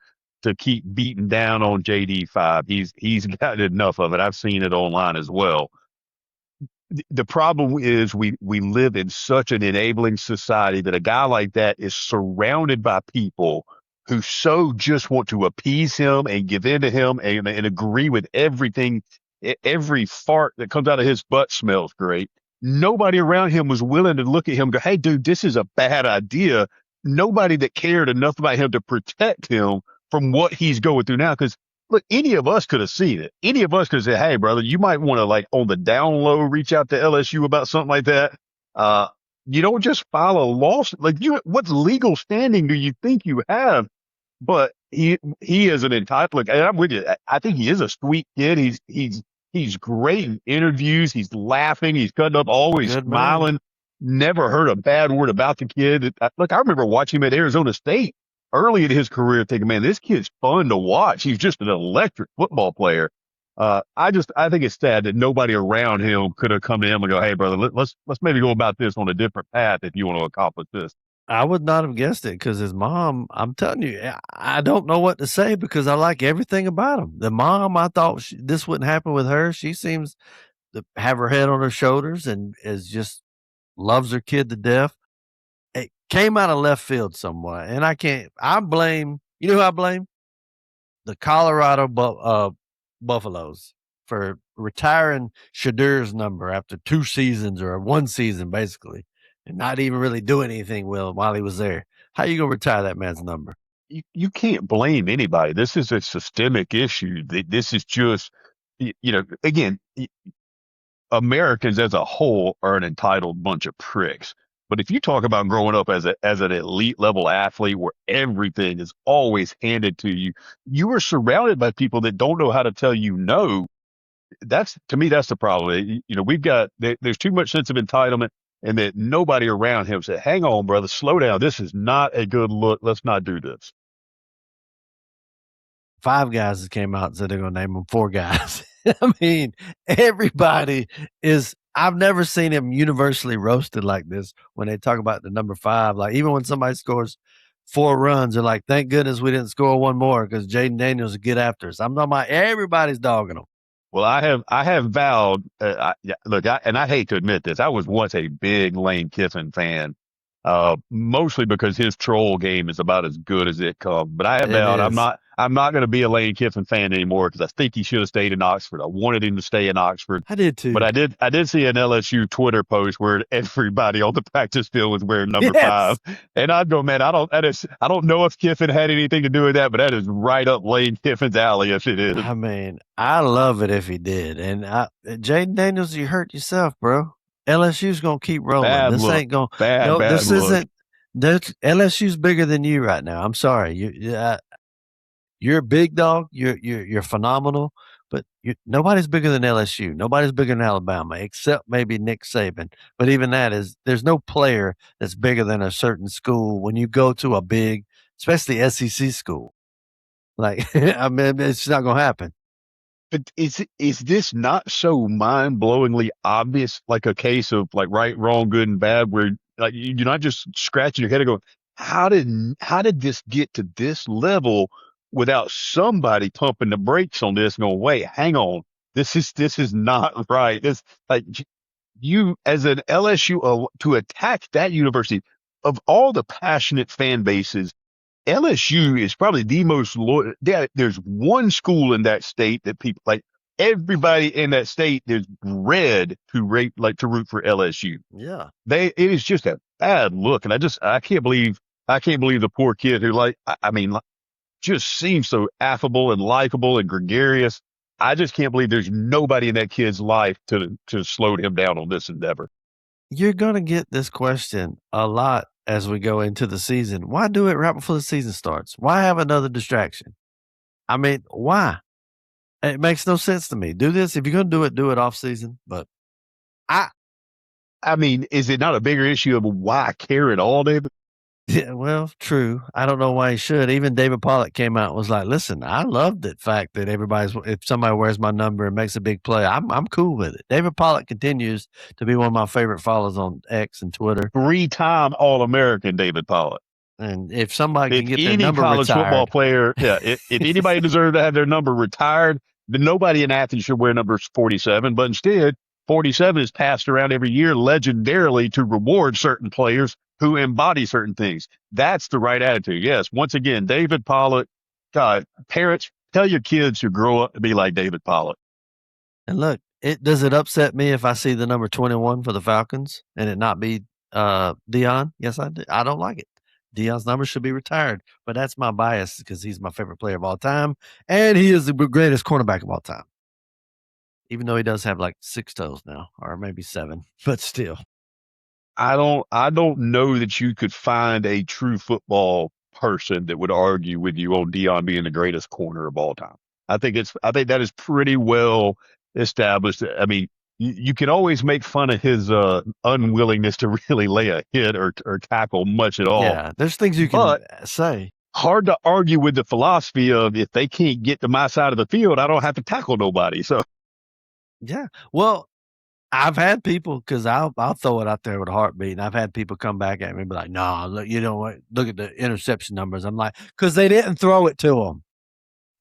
keep beating down on JD5. He's got enough of it. I've seen it online as well. The problem is we live in such an enabling society that a guy like that is surrounded by people who so just want to appease him and give in to him and agree with everything. Every fart that comes out of his butt smells great. Nobody around him was willing to look at him and go, hey, dude, this is a bad idea. Nobody that cared enough about him to protect him from what he's going through now. Because look, any of us could have seen it. Any of us could have said, hey, brother, you might want to, like, on the down low, reach out to LSU about something like that. You don't just file a lawsuit. Like, what legal standing do you think you have? But he is an entitled, and I'm with you. I think he is a sweet kid. He's great in interviews. He's laughing. He's cutting up, always smiling. Never heard a bad word about the kid. Look, I remember watching him at Arizona State early in his career, thinking, man, this kid's fun to watch. He's just an electric football player. I think it's sad that nobody around him could have come to him and go, hey, brother, let's maybe go about this on a different path if you want to accomplish this. I would not have guessed it because his mom, I'm telling you, I don't know what to say because I like everything about him. The mom, I thought this wouldn't happen with her. She seems to have her head on her shoulders and is just loves her kid to death. It came out of left field somewhat. And I blame, you know who I blame? The Colorado Buffaloes for retiring Shadur's number after 2 seasons or 1 season, basically, and not even really doing anything with him while he was there. How you going to retire that man's number? You can't blame anybody. This is a systemic issue. This is just, again, Americans as a whole are an entitled bunch of pricks. But if you talk about growing up as an elite level athlete where everything is always handed to you, you are surrounded by people that don't know how to tell you no. To me, that's the problem. There's too much sense of entitlement, and that nobody around him said, hang on, brother, slow down. This is not a good look. Let's not do this. 5 guys that came out and said they're going to name them 4 guys. I mean, everybody is, I've never seen him universally roasted like this when they talk about the number 5. Like, even when somebody scores 4 runs, they're like, thank goodness we didn't score 1 more because Jaden Daniels will get after us. I'm talking about everybody's dogging him. Well, I have vowed, and I hate to admit this, I was once a big Lane Kiffin fan, mostly because his troll game is about as good as it comes. But I have vowed I'm not going to be a Lane Kiffin fan anymore because I think he should have stayed in Oxford. I wanted him to stay in Oxford. I did too. But I did see an LSU Twitter post where everybody on the practice field was wearing number Yes. 5. And I'd go, man, I don't know if Kiffin had anything to do with that, but that is right up Lane Kiffin's alley if it is. I mean, I love it if he did. And Jaden Daniels, you hurt yourself, bro. LSU's gonna keep rolling. Bad This look. ain't gonna. Bad this look. isn't. LSU's bigger than you right now. I'm sorry. You're a big dog. You're phenomenal. But nobody's bigger than LSU. Nobody's bigger than Alabama, except maybe Nick Saban. But even there's no player that's bigger than a certain school when you go to a big, especially SEC school. Like, I mean, it's not gonna happen. But is this not so mind-blowingly obvious, like a case of like right, wrong, good, and bad, where like you're not just scratching your head and going, how did this get to this level without somebody pumping the brakes on this and going, wait, hang on, this is not right. This like you as an LSU to attack that university of all the passionate fan bases. LSU is probably the most loyal. There's one school in that state that people like. Everybody in that state is red to root for LSU. Yeah, It is just a bad look, and I can't believe the poor kid who just seems so affable and likable and gregarious. I just can't believe there's nobody in that kid's life to slow him down on this endeavor. you're gonna get this question a lot as we go into the season. Why do it right before the season starts? Why have another distraction? I mean, why? It makes no sense to me. Do this. If you're going to do it off season. But I mean, is it not a bigger issue of why care at all, David? yeah, well, true. I don't know why he should. Even David Pollock came out and was like, listen, I love the fact that if somebody wears my number and makes a big play, I'm cool with it. David Pollock continues to be one of my favorite followers on X and Twitter. 3-time All-American David Pollock. And if somebody can get their any number college retired, football player, if anybody deserved to have their number retired, then nobody in Athens should wear number 47. But instead, 47 is passed around every year legendarily to reward certain players who embody certain things. That's the right attitude. Yes, once again, David Pollock. God, parents, tell your kids to grow up to be like David Pollock. and look, does it upset me if I see the number 21 for the Falcons and it not be Dion? Yes, I do. I don't like it. Dion's number should be retired, but that's my bias because he's my favorite player of all time, and he is the greatest cornerback of all time. Even though he does have like 6 toes now, or maybe 7, but still. I don't know that you could find a true football person that would argue with you on Dion being the greatest corner of all time. I think that is pretty well established. I mean, you can always make fun of his unwillingness to really lay a hit or tackle much at all. Yeah, there's things you can say. Hard to argue with the philosophy of if they can't get to my side of the field, I don't have to tackle nobody. So yeah, well, I've had people because I'll throw it out there with a heartbeat, and I've had people come back at me and be like, "No, look, you know what? Look at the interception numbers." I'm like, because they didn't throw it to them.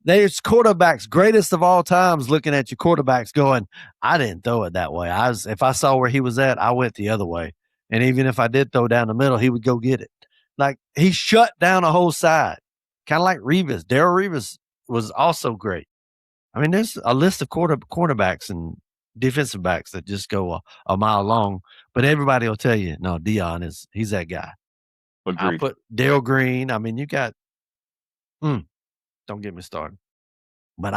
There's quarterbacks, greatest of all times, looking at your quarterbacks going, I didn't throw it that way. If I saw where he was at, I went the other way. And even if I did throw down the middle, he would go get it. Like, he shut down a whole side. Kind of like Revis. Darrell Revis was also great. I mean, there's a list of cornerbacks and defensive backs that just go a mile long, but everybody will tell you, no, Dion he's that guy. agreed. I'll put Dale Green. I mean, you got, don't get me started. But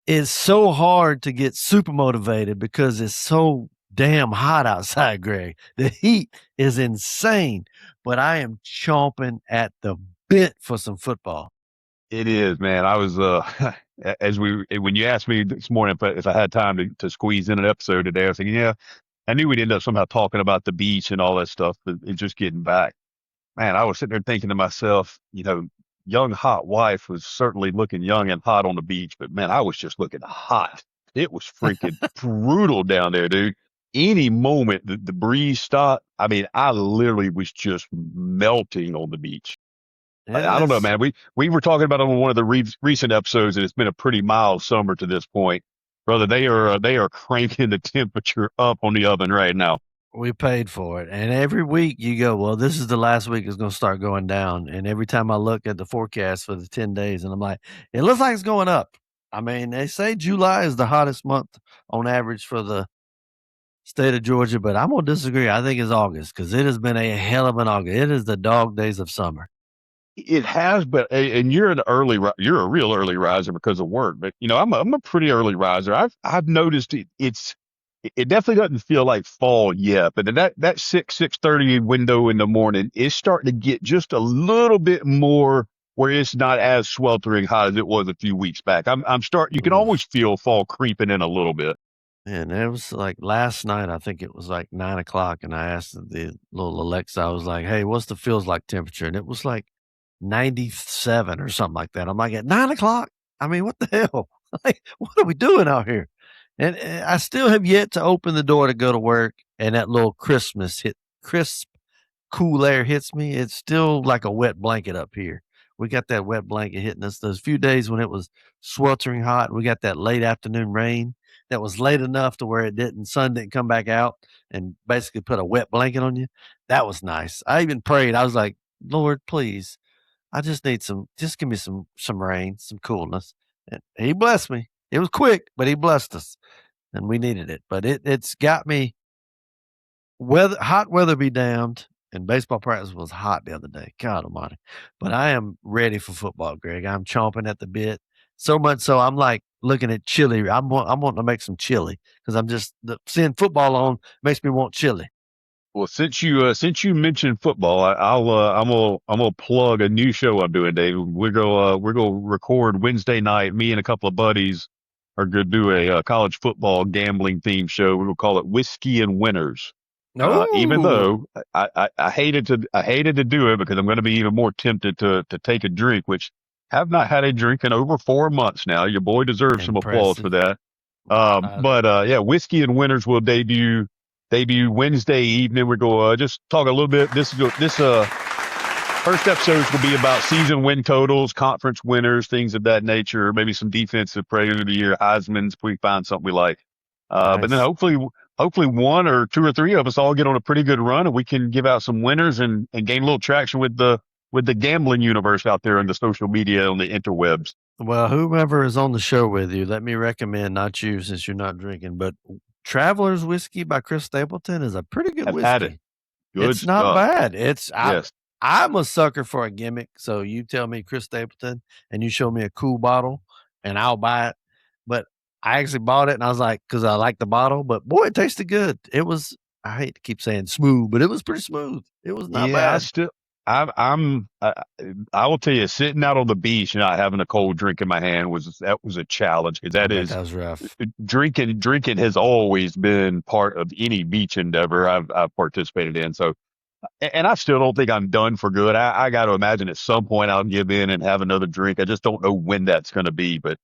it's so hard to get super motivated because it's so damn hot outside, Greg. The heat is insane, but I am chomping at the bit for some football. It is, man. I was when you asked me this morning if I had time to squeeze in an episode today, I was thinking, yeah, I knew we'd end up somehow talking about the beach and all that stuff, but it's just getting back. Man, I was sitting there thinking to myself, young hot wife was certainly looking young and hot on the beach, but man, I was just looking hot. It was freaking brutal down there, dude. Any moment the breeze stopped, I mean, I literally was just melting on the beach. I don't know, man. We were talking about it on one of the recent episodes, and it's been a pretty mild summer to this point, brother. They are cranking the temperature up on the oven right now. We paid for it. And every week you go, well, this is the last week it's going to start going down. And every time I look at the forecast for the 10 days, and I'm like, it looks like it's going up. I mean, they say July is the hottest month on average for the state of Georgia, but I'm going to disagree. I think it's August because it has been a hell of an August. It is the dog days of summer. It has, but and you're you're a real early riser because of work. But I'm a pretty early riser. I've noticed it definitely doesn't feel like fall yet, but that 6:30 window in the morning is starting to get just a little bit more where it's not as sweltering hot as it was a few weeks back. You can Oof. almost feel fall creeping in a little bit. And it was like last night, I think it was like 9 o'clock, and I asked the little Alexa, I was like, hey, what's the feels like temperature? And it was like 97 or something like that. I'm like, at 9 o'clock? I mean, what the hell? Like, what are we doing out here? And I still have yet to open the door to go to work, and that little crisp, cool air hits me. It's still like a wet blanket up here. We got that wet blanket hitting us. Those few days when it was sweltering hot, we got that late afternoon rain that was late enough to where sun didn't come back out and basically put a wet blanket on you. That was nice. I even prayed. I was like, Lord, please, I just need just give me some rain, some coolness. And he blessed me. It was quick, but he blessed us and we needed it. But it's got me hot weather be damned. And baseball practice was hot the other day. God almighty. But I am ready for football, Greg. I'm chomping at the bit. So much so I'm like looking at chili. I'm wanting to make some chili because seeing football on makes me want chili. Well, since you mentioned football, I'm gonna plug a new show I'm doing, Dave. We're gonna record Wednesday night. Me and a couple of buddies are gonna do a college football gambling themed show. We're gonna call it Whiskey and Winners. No, Even though I hated to do it because I'm going to be even more tempted to take a drink, which have not had a drink in over 4 months now. Your boy deserves some applause for that. Yeah, Whiskey and Winners will debut Wednesday evening. We're going to just talk a little bit. This first episodes will be about season win totals, conference winners, things of that nature. Maybe some defensive player of the year, Heisman's. If we find something we like, but then hopefully one or two or three of us all get on a pretty good run and we can give out some winners and gain a little traction with the gambling universe out there in the social media on the interwebs. Well, whomever is on the show with you, let me recommend, not you since you're not drinking, but Traveler's Whiskey by Chris Stapleton is a pretty good whiskey. Had it. Good it's stuff. Not bad. Yes. I'm a sucker for a gimmick. So you tell me Chris Stapleton and you show me a cool bottle and I'll buy it. But I actually bought it and I was like, because I like the bottle, but boy, it tasted good. It was, I hate to keep saying smooth, but it was pretty smooth. It was not bad. I will tell you, sitting out on the beach and not having a cold drink in my hand was a challenge. That was rough. Drinking has always been part of any beach endeavor I've participated in. So, and I still don't think I'm done for good. I got to imagine at some point I'll give in and have another drink. I just don't know when that's going to be, but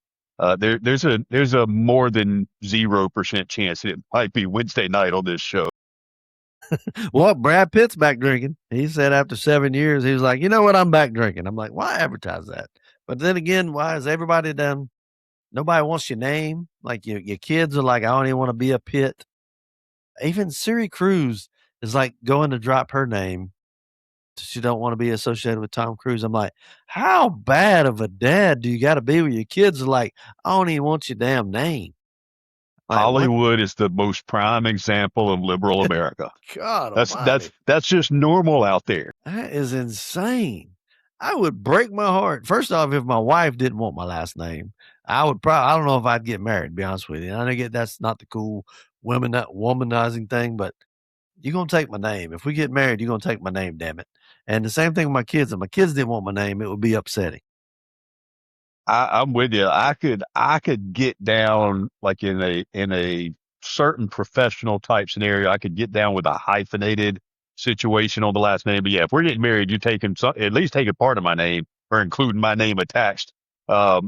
there's a more than 0% chance it might be Wednesday night on this show. Well, Brad Pitt's back drinking. He said after 7 years, he was like, you know what? I'm back drinking. I'm like, why advertise that? But then again, why is everybody done? Nobody wants your name. Like your kids are like, I don't even want to be a Pitt. Even Siri Cruz is like going to drop her name. She don't want to be associated with Tom Cruise. I'm like, how bad of a dad do you got to be with your kids? Are like, I don't even want your damn name. Like, Hollywood is the most prime example of liberal America. God, that's just normal out there. That is insane. I would break my heart. First off, if my wife didn't want my last name, I would I don't know if I'd get married, to be honest with you. And I get that's not the cool womanizing thing, but you're going to take my name. If we get married, you're going to take my name, damn it. And the same thing with my kids. If my kids didn't want my name, it would be upsetting. I'm with you. I could get down like in a certain professional type scenario. I could get down with a hyphenated situation on the last name. But yeah, if we're getting married, you're taking at least taking part of my name or including my name attached. But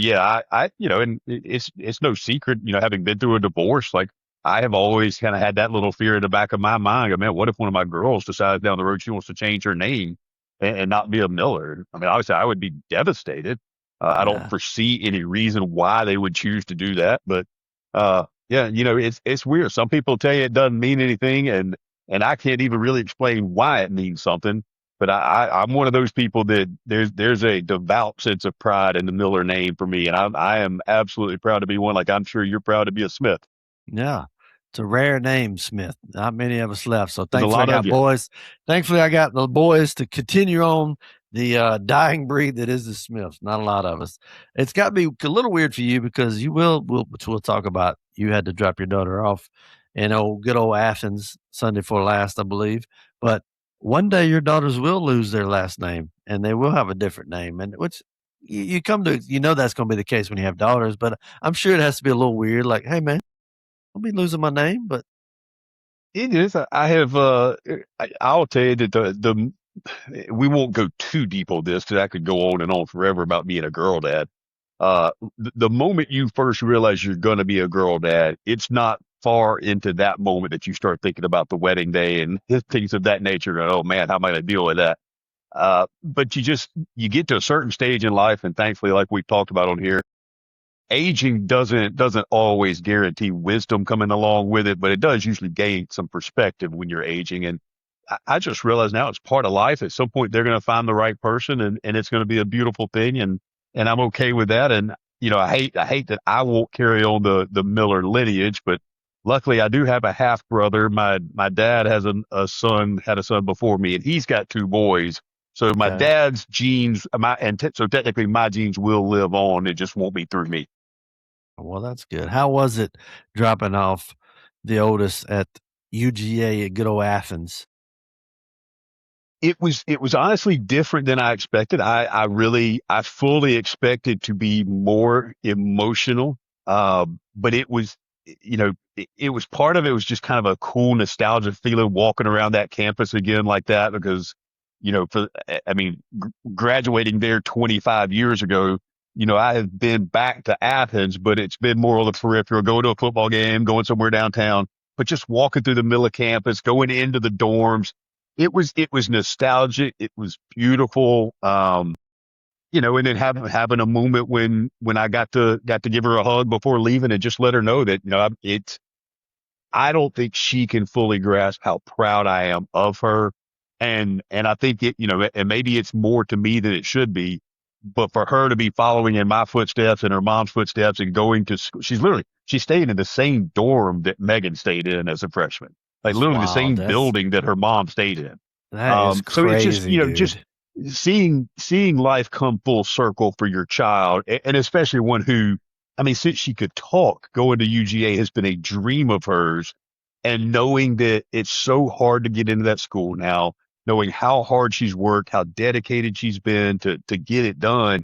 yeah, and it's no secret, having been through a divorce, like I have always kind of had that little fear in the back of my mind. Man, what if one of my girls decides down the road she wants to change her name and not be a Miller? I mean, obviously I would be devastated. I don't foresee any reason why they would choose to do that, but yeah, it's weird. Some people tell you it doesn't mean anything, and and I can't even really explain why it means something. But I'm one of those people that there's a devout sense of pride in the Miller name for me, and I am absolutely proud to be one. Like I'm sure you're proud to be a Smith. Yeah. It's a rare name, Smith. Not many of us left. So There's a thankfully I lot of got you. boys. Thankfully I got the boys to continue on the dying breed that is the Smiths. Not a lot of us. It's got to be a little weird for you because which we'll talk about. You had to drop your daughter off in good old Athens Sunday before last, I believe. But one day your daughters will lose their last name and they will have a different name, and which you come to, that's going to be the case when you have daughters. But I'm sure it has to be a little weird. Like, hey man, I'll be losing my name, but It is. I have. I'll tell you that the we won't go too deep on this because I could go on and on forever about being a girl dad. The moment you first realize you're going to be a girl dad, it's not far into that moment that you start thinking about the wedding day and things of that nature. And, oh man, how am I going to deal with that? But you get to a certain stage in life, and thankfully, like we've talked about on here, aging doesn't always guarantee wisdom coming along with it, but it does usually gain some perspective when you're aging. And I just realize now it's part of life. At some point, they're going to find the right person, and it's going to be a beautiful thing, and I'm okay with that. And I hate that I won't carry on the Miller lineage, but luckily I do have a half brother. My dad has a son, had a son before me, and he's got two boys. So my okay. dad's genes, so technically my genes will live on. It just won't be through me. Well, that's good. How was it dropping off the oldest at UGA at good old Athens? It was honestly different than I expected. I fully expected to be more emotional. But it was, it was part of it was just kind of a cool nostalgia feeling walking around that campus again like that because, I mean, graduating there 25 years ago, I have been back to Athens, but it's been more on the peripheral, going to a football game, going somewhere downtown, but just walking through the middle of campus, going into the dorms. It was nostalgic. It was beautiful. And then having a moment when I got to give her a hug before leaving and just let her know that, I don't think she can fully grasp how proud I am of her. And I think and maybe it's more to me than it should be, but for her to be following in my footsteps and her mom's footsteps and going to school, she's staying in the same dorm that Megan stayed in as a freshman, like That's literally the wild. same building that her mom stayed in. That is So it's just, crazy, dude. just seeing life come full circle for your child, and especially one who, I mean, since she could talk, going to UGA has been a dream of hers. And knowing that it's so hard to get into that school now, knowing how hard she's worked, how dedicated she's been to get it done,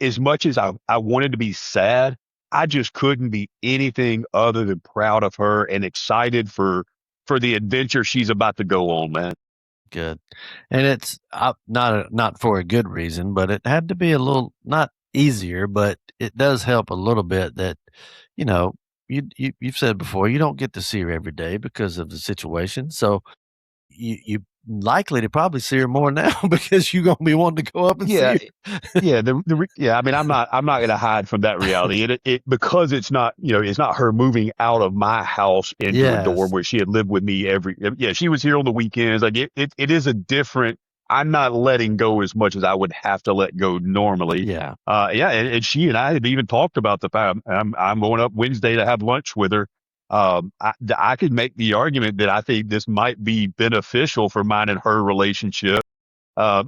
as much as I wanted to be sad, I just couldn't be anything other than proud of her and excited for the adventure she's about to go on, man. Good. And it's not for a good reason, but it had to be a little not easier, but it does help a little bit that, you know, you've said before, you don't get to see her every day because of the situation. So you likely to probably see her more now because you're gonna be wanting to go up and Yeah, see her. yeah. I mean, I'm not going to hide from that reality. It because it's not, it's not her moving out of my house into a dorm Yes. where she had lived with me yeah, she was here on the weekends. Like it is a different, I'm not letting go as much as I would have to let go normally. Yeah. Yeah. And she and I had even talked about the fact I'm going up Wednesday to have lunch with her. I could make the argument that I think this might be beneficial for mine and her relationship,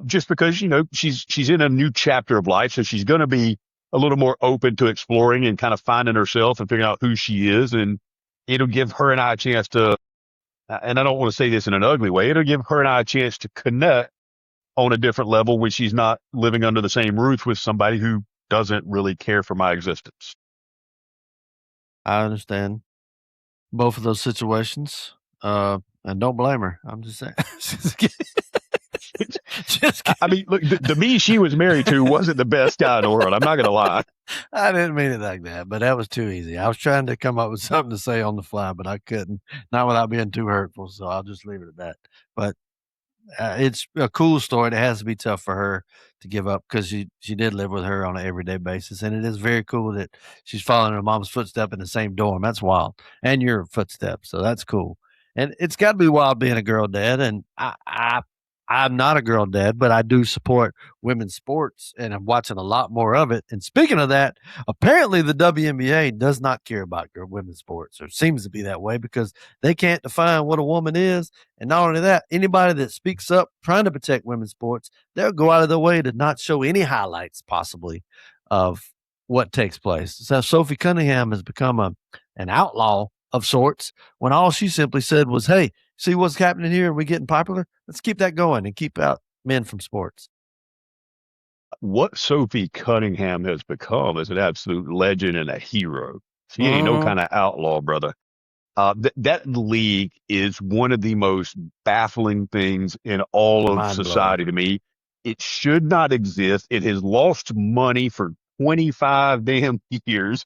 just because she's in a new chapter of life, so she's going to be a little more open to exploring and kind of finding herself and figuring out who she is, and it'll give her and I a chance to. And I don't want to say this in an ugly way. It'll give her and I a chance to connect on a different level when she's not living under the same roof with somebody who doesn't really care for my existence. I understand both of those situations. And don't blame her. I'm just saying. Just kidding. Just I kidding. mean, look, the me she was married to wasn't the best guy in the world. I'm not going to lie. I didn't mean it like that, but that was too easy. I was trying to come up with something to say on the fly, but I couldn't. Not without being too hurtful, so I'll just leave it at that. But it's a cool story. It has to be tough for her to give up because she did live with her on an everyday basis, and it is very cool that she's following her mom's footstep in the same dorm. That's wild, and your footsteps, so that's cool. And it's got to be wild being a girl dad. And I'm not a girl dad, but I do support women's sports, and I'm watching a lot more of it. And speaking of that, apparently the WNBA does not care about women's sports, or seems to be that way, because they can't define what a woman is. And not only that, anybody that speaks up trying to protect women's sports, they'll go out of their way to not show any highlights possibly of what takes place. So Sophie Cunningham has become an outlaw of sorts, when all she simply said was, hey, see what's happening here? Are we getting popular? Let's keep that going and keep out men from sports. What Sophie Cunningham has become is an absolute legend and a hero. She ain't no kind of outlaw, brother. That league is one of the most baffling things in all of society to me. It should not exist. It has lost money for 25 damn years.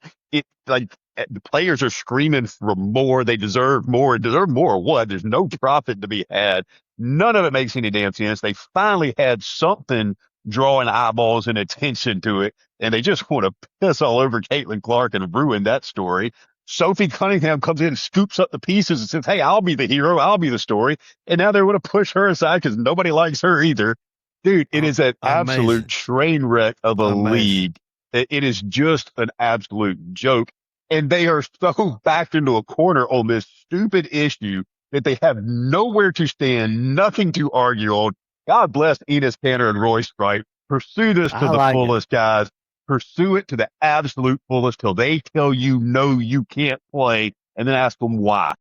The players are screaming for more. They deserve more. Deserve more or what? There's no profit to be had. None of it makes any damn sense. They finally had something drawing eyeballs and attention to it, and they just want to piss all over Caitlin Clark and ruin that story. Sophie Cunningham comes in and scoops up the pieces and says, hey, I'll be the hero. I'll be the story. And now they want to push her aside because nobody likes her either. Dude, it is an absolute train wreck of a league. It is just an absolute joke. And they are so backed into a corner on this stupid issue that they have nowhere to stand, nothing to argue on. God bless Enos Kanter and Roy Stripe. Pursue this to the fullest, guys. Pursue it to the absolute fullest till they tell you, no, you can't play, and then ask them why.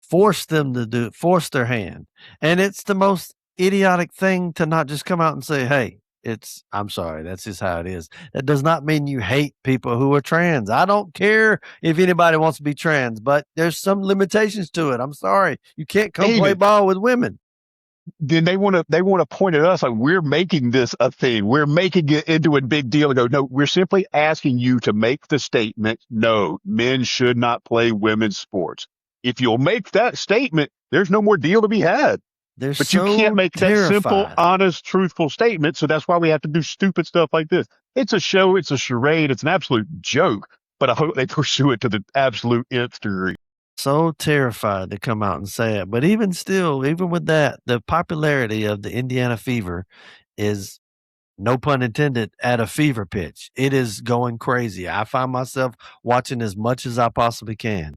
Force them to do it. Force their hand. And it's the most idiotic thing to not just come out and say, hey, I'm sorry, that's just how it is. That does not mean you hate people who are trans. I don't care if anybody wants to be trans, but there's some limitations to it. I'm sorry. You can't come play ball with women. Then they want to point at us like we're making this a thing. We're making it into a big deal and go, no, we're simply asking you to make the statement, no, men should not play women's sports. If you'll make that statement, there's no more deal to be had. But you can't make that simple, honest, truthful statement. So that's why we have to do stupid stuff like this. It's a show. It's a charade. It's an absolute joke. But I hope they pursue it to the absolute nth degree. So terrified to come out and say it. But even still, even with that, the popularity of the Indiana Fever is, no pun intended, at a fever pitch. It is going crazy. I find myself watching as much as I possibly can.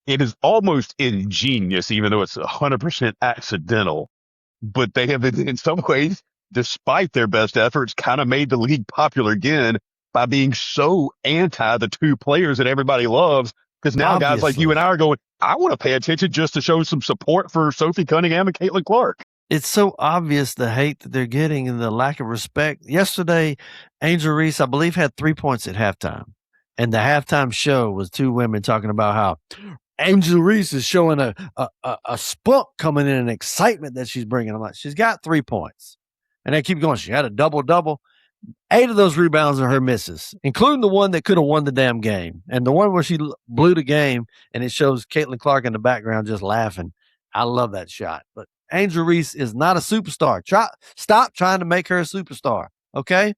It is almost ingenious, even though it's 100% accidental. But they have, in some ways, despite their best efforts, kind of made the league popular again by being so anti the two players that everybody loves. Because now guys like you and I are going, I want to pay attention just to show some support for Sophie Cunningham and Caitlin Clark. It's so obvious the hate that they're getting and the lack of respect. Yesterday, Angel Reese, I believe, had 3 points at halftime. And the halftime show was two women talking about how Angel Reese is showing a spunk coming in, an excitement that she's bringing. I'm like, she's got 3 points. And they keep going. She had a double-double. 8 of those rebounds are her misses, including the one that could have won the damn game. And the one where she blew the game, and it shows Caitlin Clark in the background just laughing. I love that shot. But Angel Reese is not a superstar. Stop trying to make her a superstar, okay?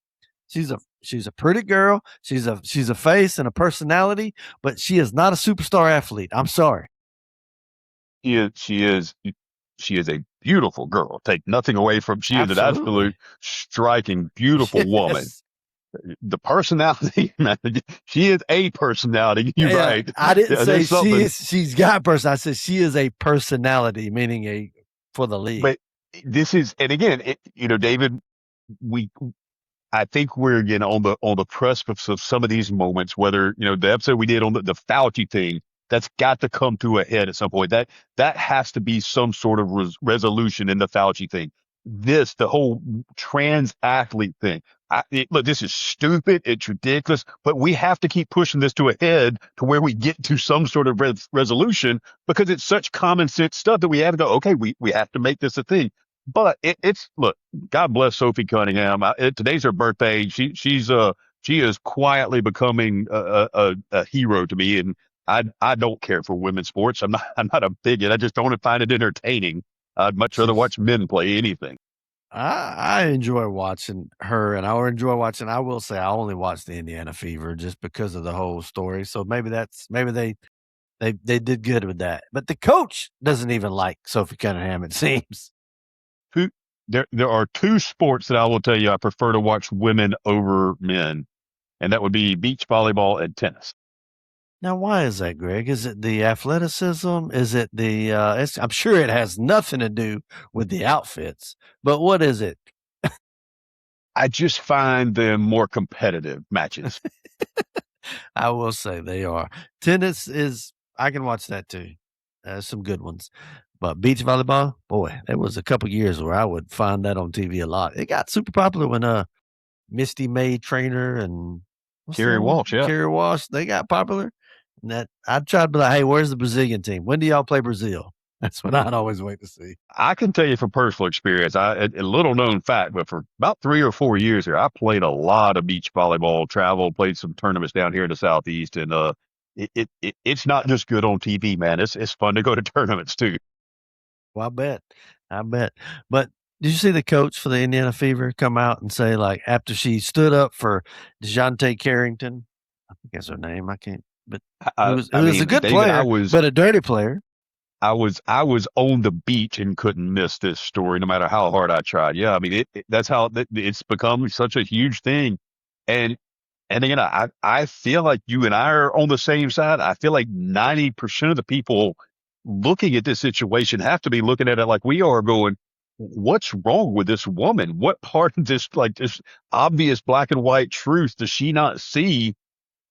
She's a pretty girl. She's a face and a personality, but she is not a superstar athlete. I'm sorry. She is a beautiful girl. Take nothing away from. She is an absolute striking, beautiful woman. The personality, man, she is a personality. You're right. I didn't say she's got person. I said she is a personality, meaning for the league. But this is, and again, David, I think we're again on the precipice of some of these moments. Whether the episode we did on the Fauci thing, that's got to come to a head at some point. That has to be some sort of resolution in the Fauci thing. The whole trans athlete thing. Look, this is stupid. It's ridiculous, but we have to keep pushing this to a head to where we get to some sort of resolution, because it's such common sense stuff that we have to go, okay, we have to make this a thing. But look, God bless Sophie Cunningham. Today's her birthday. She is quietly becoming a hero to me. And I don't care for women's sports. I'm not a bigot. I just don't find it entertaining. I'd much rather watch men play anything. I enjoy watching her, and I enjoy watching. I will say I only watch the Indiana Fever just because of the whole story. So maybe they They did good with that. But the coach doesn't even like Sophie Cunningham, it seems. There are two sports that I will tell you I prefer to watch women over men, and that would be beach volleyball and tennis. Now, why is that, Greg? Is it the athleticism? Is it the? I'm sure it has nothing to do with the outfits. But what is it? I just find them more competitive matches. I will say they are. Tennis is. I can watch that too. Some good ones. But beach volleyball, boy, there was a couple years where I would find that on TV a lot. It got super popular when Misty May Trainer and Kerry Walsh, yeah. Kerry Walsh, they got popular. And that I'd try to be like, hey, where's the Brazilian team? When do y'all play Brazil? That's what I'd always wait to see. I can tell you from personal experience, a little known fact, but for about 3 or 4 years here, I played a lot of beach volleyball, traveled, played some tournaments down here in the Southeast, and it's not just good on TV, man. It's fun to go to tournaments too. Well, I bet. But did you see the coach for the Indiana Fever come out and say, like, after she stood up for DeJounte Carrington, I think that's her name. I can't, but it was a good David, player, but a dirty player. I was on the beach and couldn't miss this story, no matter how hard I tried. Yeah, I mean, that's how it's become such a huge thing, and again, I feel like you and I are on the same side. I feel like 90% of the people looking at this situation have to be looking at it like we are, going, what's wrong with this woman? What part of this, like, this obvious black and white truth does she not see?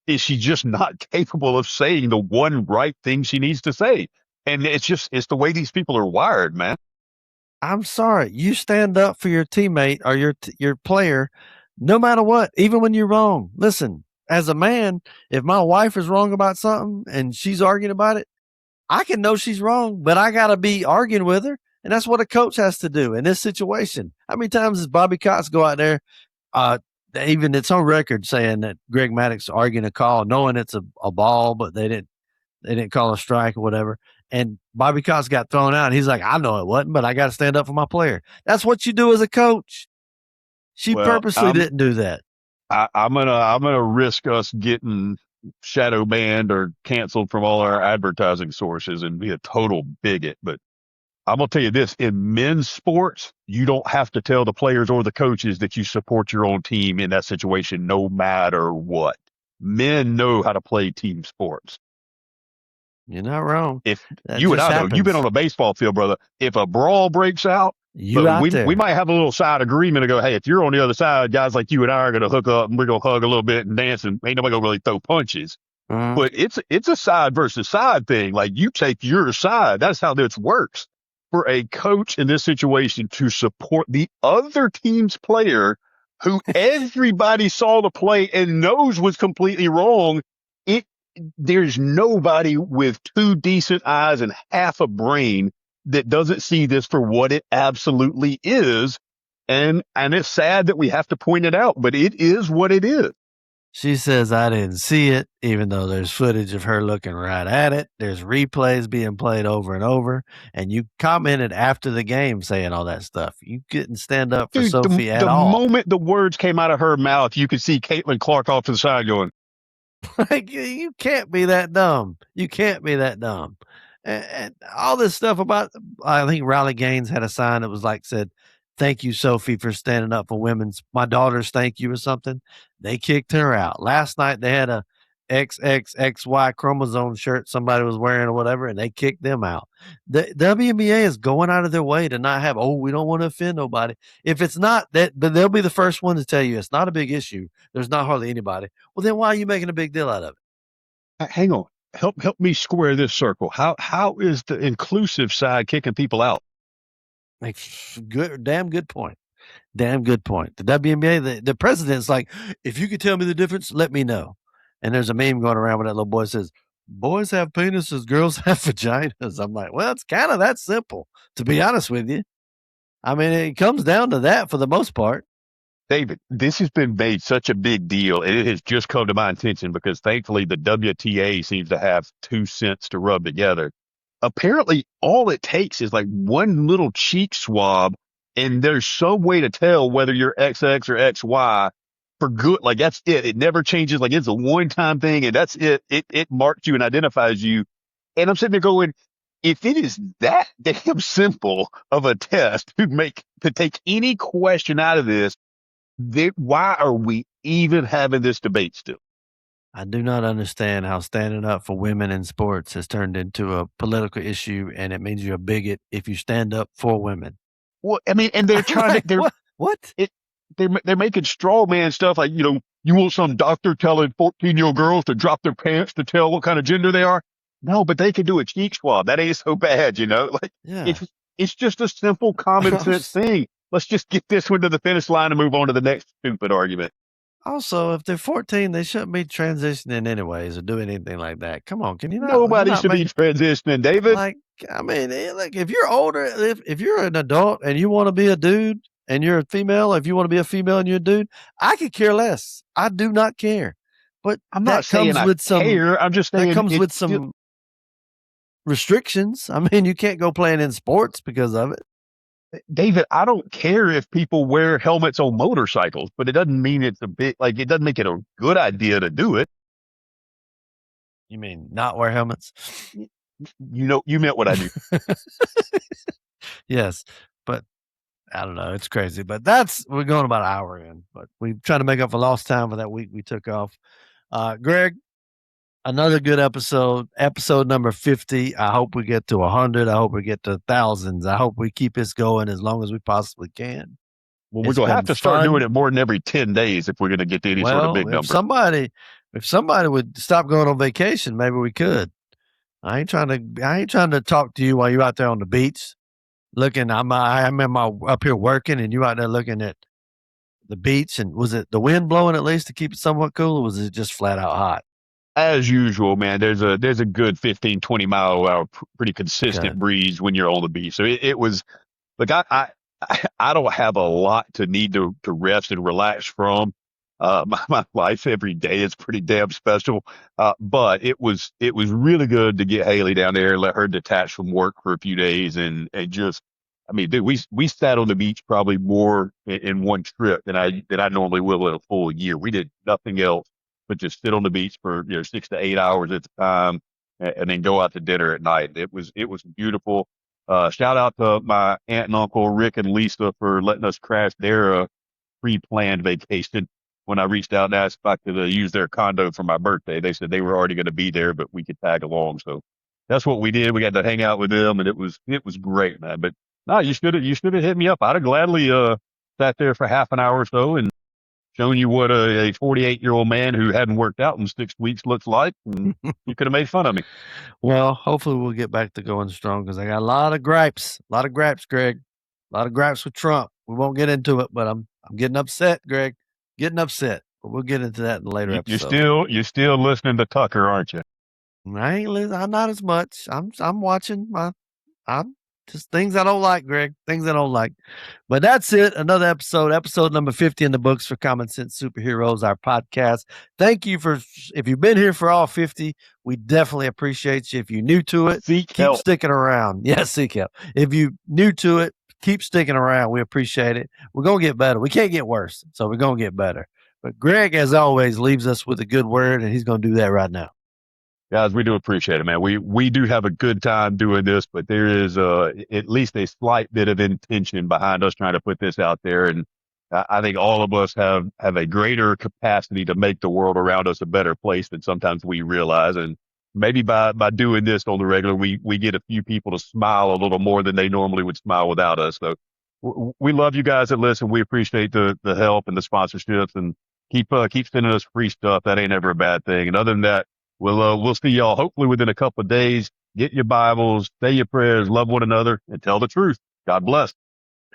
Is she just not capable of saying the one right thing she needs to say? And it's the way these people are wired, man. I'm sorry. You stand up for your teammate or your player, no matter what, even when you're wrong. Listen, as a man, if my wife is wrong about something and she's arguing about it, I can know she's wrong, but I got to be arguing with her. And that's what a coach has to do in this situation. How many times does Bobby Cox go out there? Even it's on record saying that Greg Maddox arguing a call, knowing it's a ball, but they didn't call a strike or whatever. And Bobby Cox got thrown out. He's like, I know it wasn't, but I got to stand up for my player. That's what you do as a coach. She purposely didn't do that. I'm gonna risk us getting shadow banned or canceled from all our advertising sources and be a total bigot. But I'm gonna tell you this: in men's sports, you don't have to tell the players or the coaches that you support your own team in that situation, no matter what. Men know how to play team sports. You're not wrong. If you and I know, you've been on a baseball field, brother. If a brawl breaks out, we might have a little side agreement to go, hey, if you're on the other side, guys like you and I are going to hook up and we're going to hug a little bit and dance, and ain't nobody going to really throw punches. Mm-hmm. But it's a side versus side thing. Like, you take your side. That's how this works. For a coach in this situation to support the other team's player who everybody saw the play and knows was completely wrong, there's nobody with 2 decent eyes and half a brain that doesn't see this for what it absolutely is. And it's sad that we have to point it out, but it is what it is. She says, I didn't see it, even though there's footage of her looking right at it. There's replays being played over and over. And you commented after the game saying all that stuff. You couldn't stand up for Sophie at all. The moment the words came out of her mouth, you could see Caitlin Clark off to the side going, like, you can't be that dumb. You can't be that dumb. And all this stuff about, I think Riley Gaines had a sign that was like, said, thank you, Sophie, for standing up for my daughters, thank you, or something. They kicked her out. Last night they had a XXXY chromosome shirt somebody was wearing or whatever, and they kicked them out. The WNBA is going out of their way to not have, we don't want to offend nobody. If it's not that, but they'll be the first one to tell you it's not a big issue. There's not hardly anybody. Well, then why are you making a big deal out of it? Hang on. Help me square this circle. How is the inclusive side kicking people out? Like, damn good point. Damn good point. The WNBA, the president's like, if you could tell me the difference, let me know. And there's a meme going around where that little boy says, boys have penises, girls have vaginas. I'm like, well, it's kind of that simple, to be honest with you. I mean, it comes down to that for the most part. David, this has been made such a big deal. It has just come to my attention because thankfully the WTA seems to have 2 cents to rub together. Apparently, all it takes is like one little cheek swab, and there's some way to tell whether you're XX or XY for good. Like, that's it. It never changes. Like, it's a one-time thing, and that's it. It marks you and identifies you. And I'm sitting there going, if it is that damn simple of a test to take any question out of this, why are we even having this debate still? I do not understand how standing up for women in sports has turned into a political issue, and it means you're a bigot if you stand up for women. Well, I mean, and they're trying Like, to, what? they're making straw man stuff like, you want some doctor telling 14-year-old girls to drop their pants to tell what kind of gender they are? No, but they can do a cheek swab. That ain't so bad, Like, Yeah. it's just a simple common sense thing. Let's just get this one to the finish line and move on to the next stupid argument. Also, if they're 14, they shouldn't be transitioning anyways or doing anything like that. Come on, can you not? Nobody should be transitioning, David. Like, I mean, look, if you're older, if you're an adult and you want to be a dude and you're a female, if you want to be a female and you're a dude, I could care less. I do not care. But I'm not saying I care. I'm just saying that comes with some restrictions. I mean, you can't go playing in sports because of it. David, I don't care if people wear helmets on motorcycles, but it doesn't mean it doesn't make it a good idea to do it. You mean not wear helmets? You meant what I do. Yes, but I don't know. It's crazy, but we're going about an hour in, but we trying to make up for lost time for that week we took off. Greg, another good episode number 50. I hope we get to 100. I hope we get to thousands. I hope we keep this going as long as we possibly can. Well, we're going to have to start doing it more than every 10 days if we're going to get to any sort of big number. If somebody would stop going on vacation, maybe we could. I ain't trying to talk to you while you're out there on the beach looking. I'm up here working and you out there looking at the beach. And was it the wind blowing at least to keep it somewhat cool, or was it just flat out hot? As usual, man, there's a good 15, 20 mile an hour, pretty consistent breeze when you're on the beach. So it was like, I don't have a lot to need to rest and relax from. My life every day is pretty damn special. But it was really good to get Haley down there and let her detach from work for a few days and just, I mean, dude, we sat on the beach probably more in one trip than I normally will in a full year. We did nothing else but just sit on the beach for 6 to 8 hours at the time, and then go out to dinner at night. It was beautiful. Shout out to my aunt and uncle Rick and Lisa for letting us crash their pre-planned vacation. When I reached out and asked if I could use their condo for my birthday, they said they were already going to be there, but we could tag along. So that's what we did. We got to hang out with them, and it was great, man. But no, you should have hit me up. I'd have gladly sat there for half an hour or so and shown you what a 48-year-old man who hadn't worked out in 6 weeks looks like, and you could have made fun of me. Well, hopefully we'll get back to going strong because I got a lot of gripes, Greg. A lot of gripes with Trump. We won't get into it, but I'm getting upset, Greg. Getting upset, but we'll get into that in a later episode. You're still listening to Tucker, aren't you? I ain't listening. I'm not as much. I'm watching I'm just things I don't like, Greg. Things I don't like. But that's it. Another episode number 50 in the books for Common Sense Superheroes, our podcast. Thank you if you've been here for all 50, we definitely appreciate you. If you're new to it, keep sticking around. Yes, seek help. If you're new to it, keep sticking around. We appreciate it. We're going to get better. We can't get worse, so we're going to get better. But Greg, as always, leaves us with a good word, and he's going to do that right now. Guys, we do appreciate it, man. We do have a good time doing this, but there is at least a slight bit of intention behind us trying to put this out there. And I think all of us have a greater capacity to make the world around us a better place than sometimes we realize. And maybe by doing this on the regular, we get a few people to smile a little more than they normally would smile without us. So we love you guys that listen. We appreciate the help and the sponsorships, and keep sending us free stuff. That ain't ever a bad thing. And other than that, we'll see y'all hopefully within a couple of days. Get your Bibles, say your prayers, love one another, and tell the truth. God bless.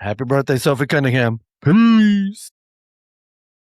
Happy birthday, Sophie Cunningham. Peace.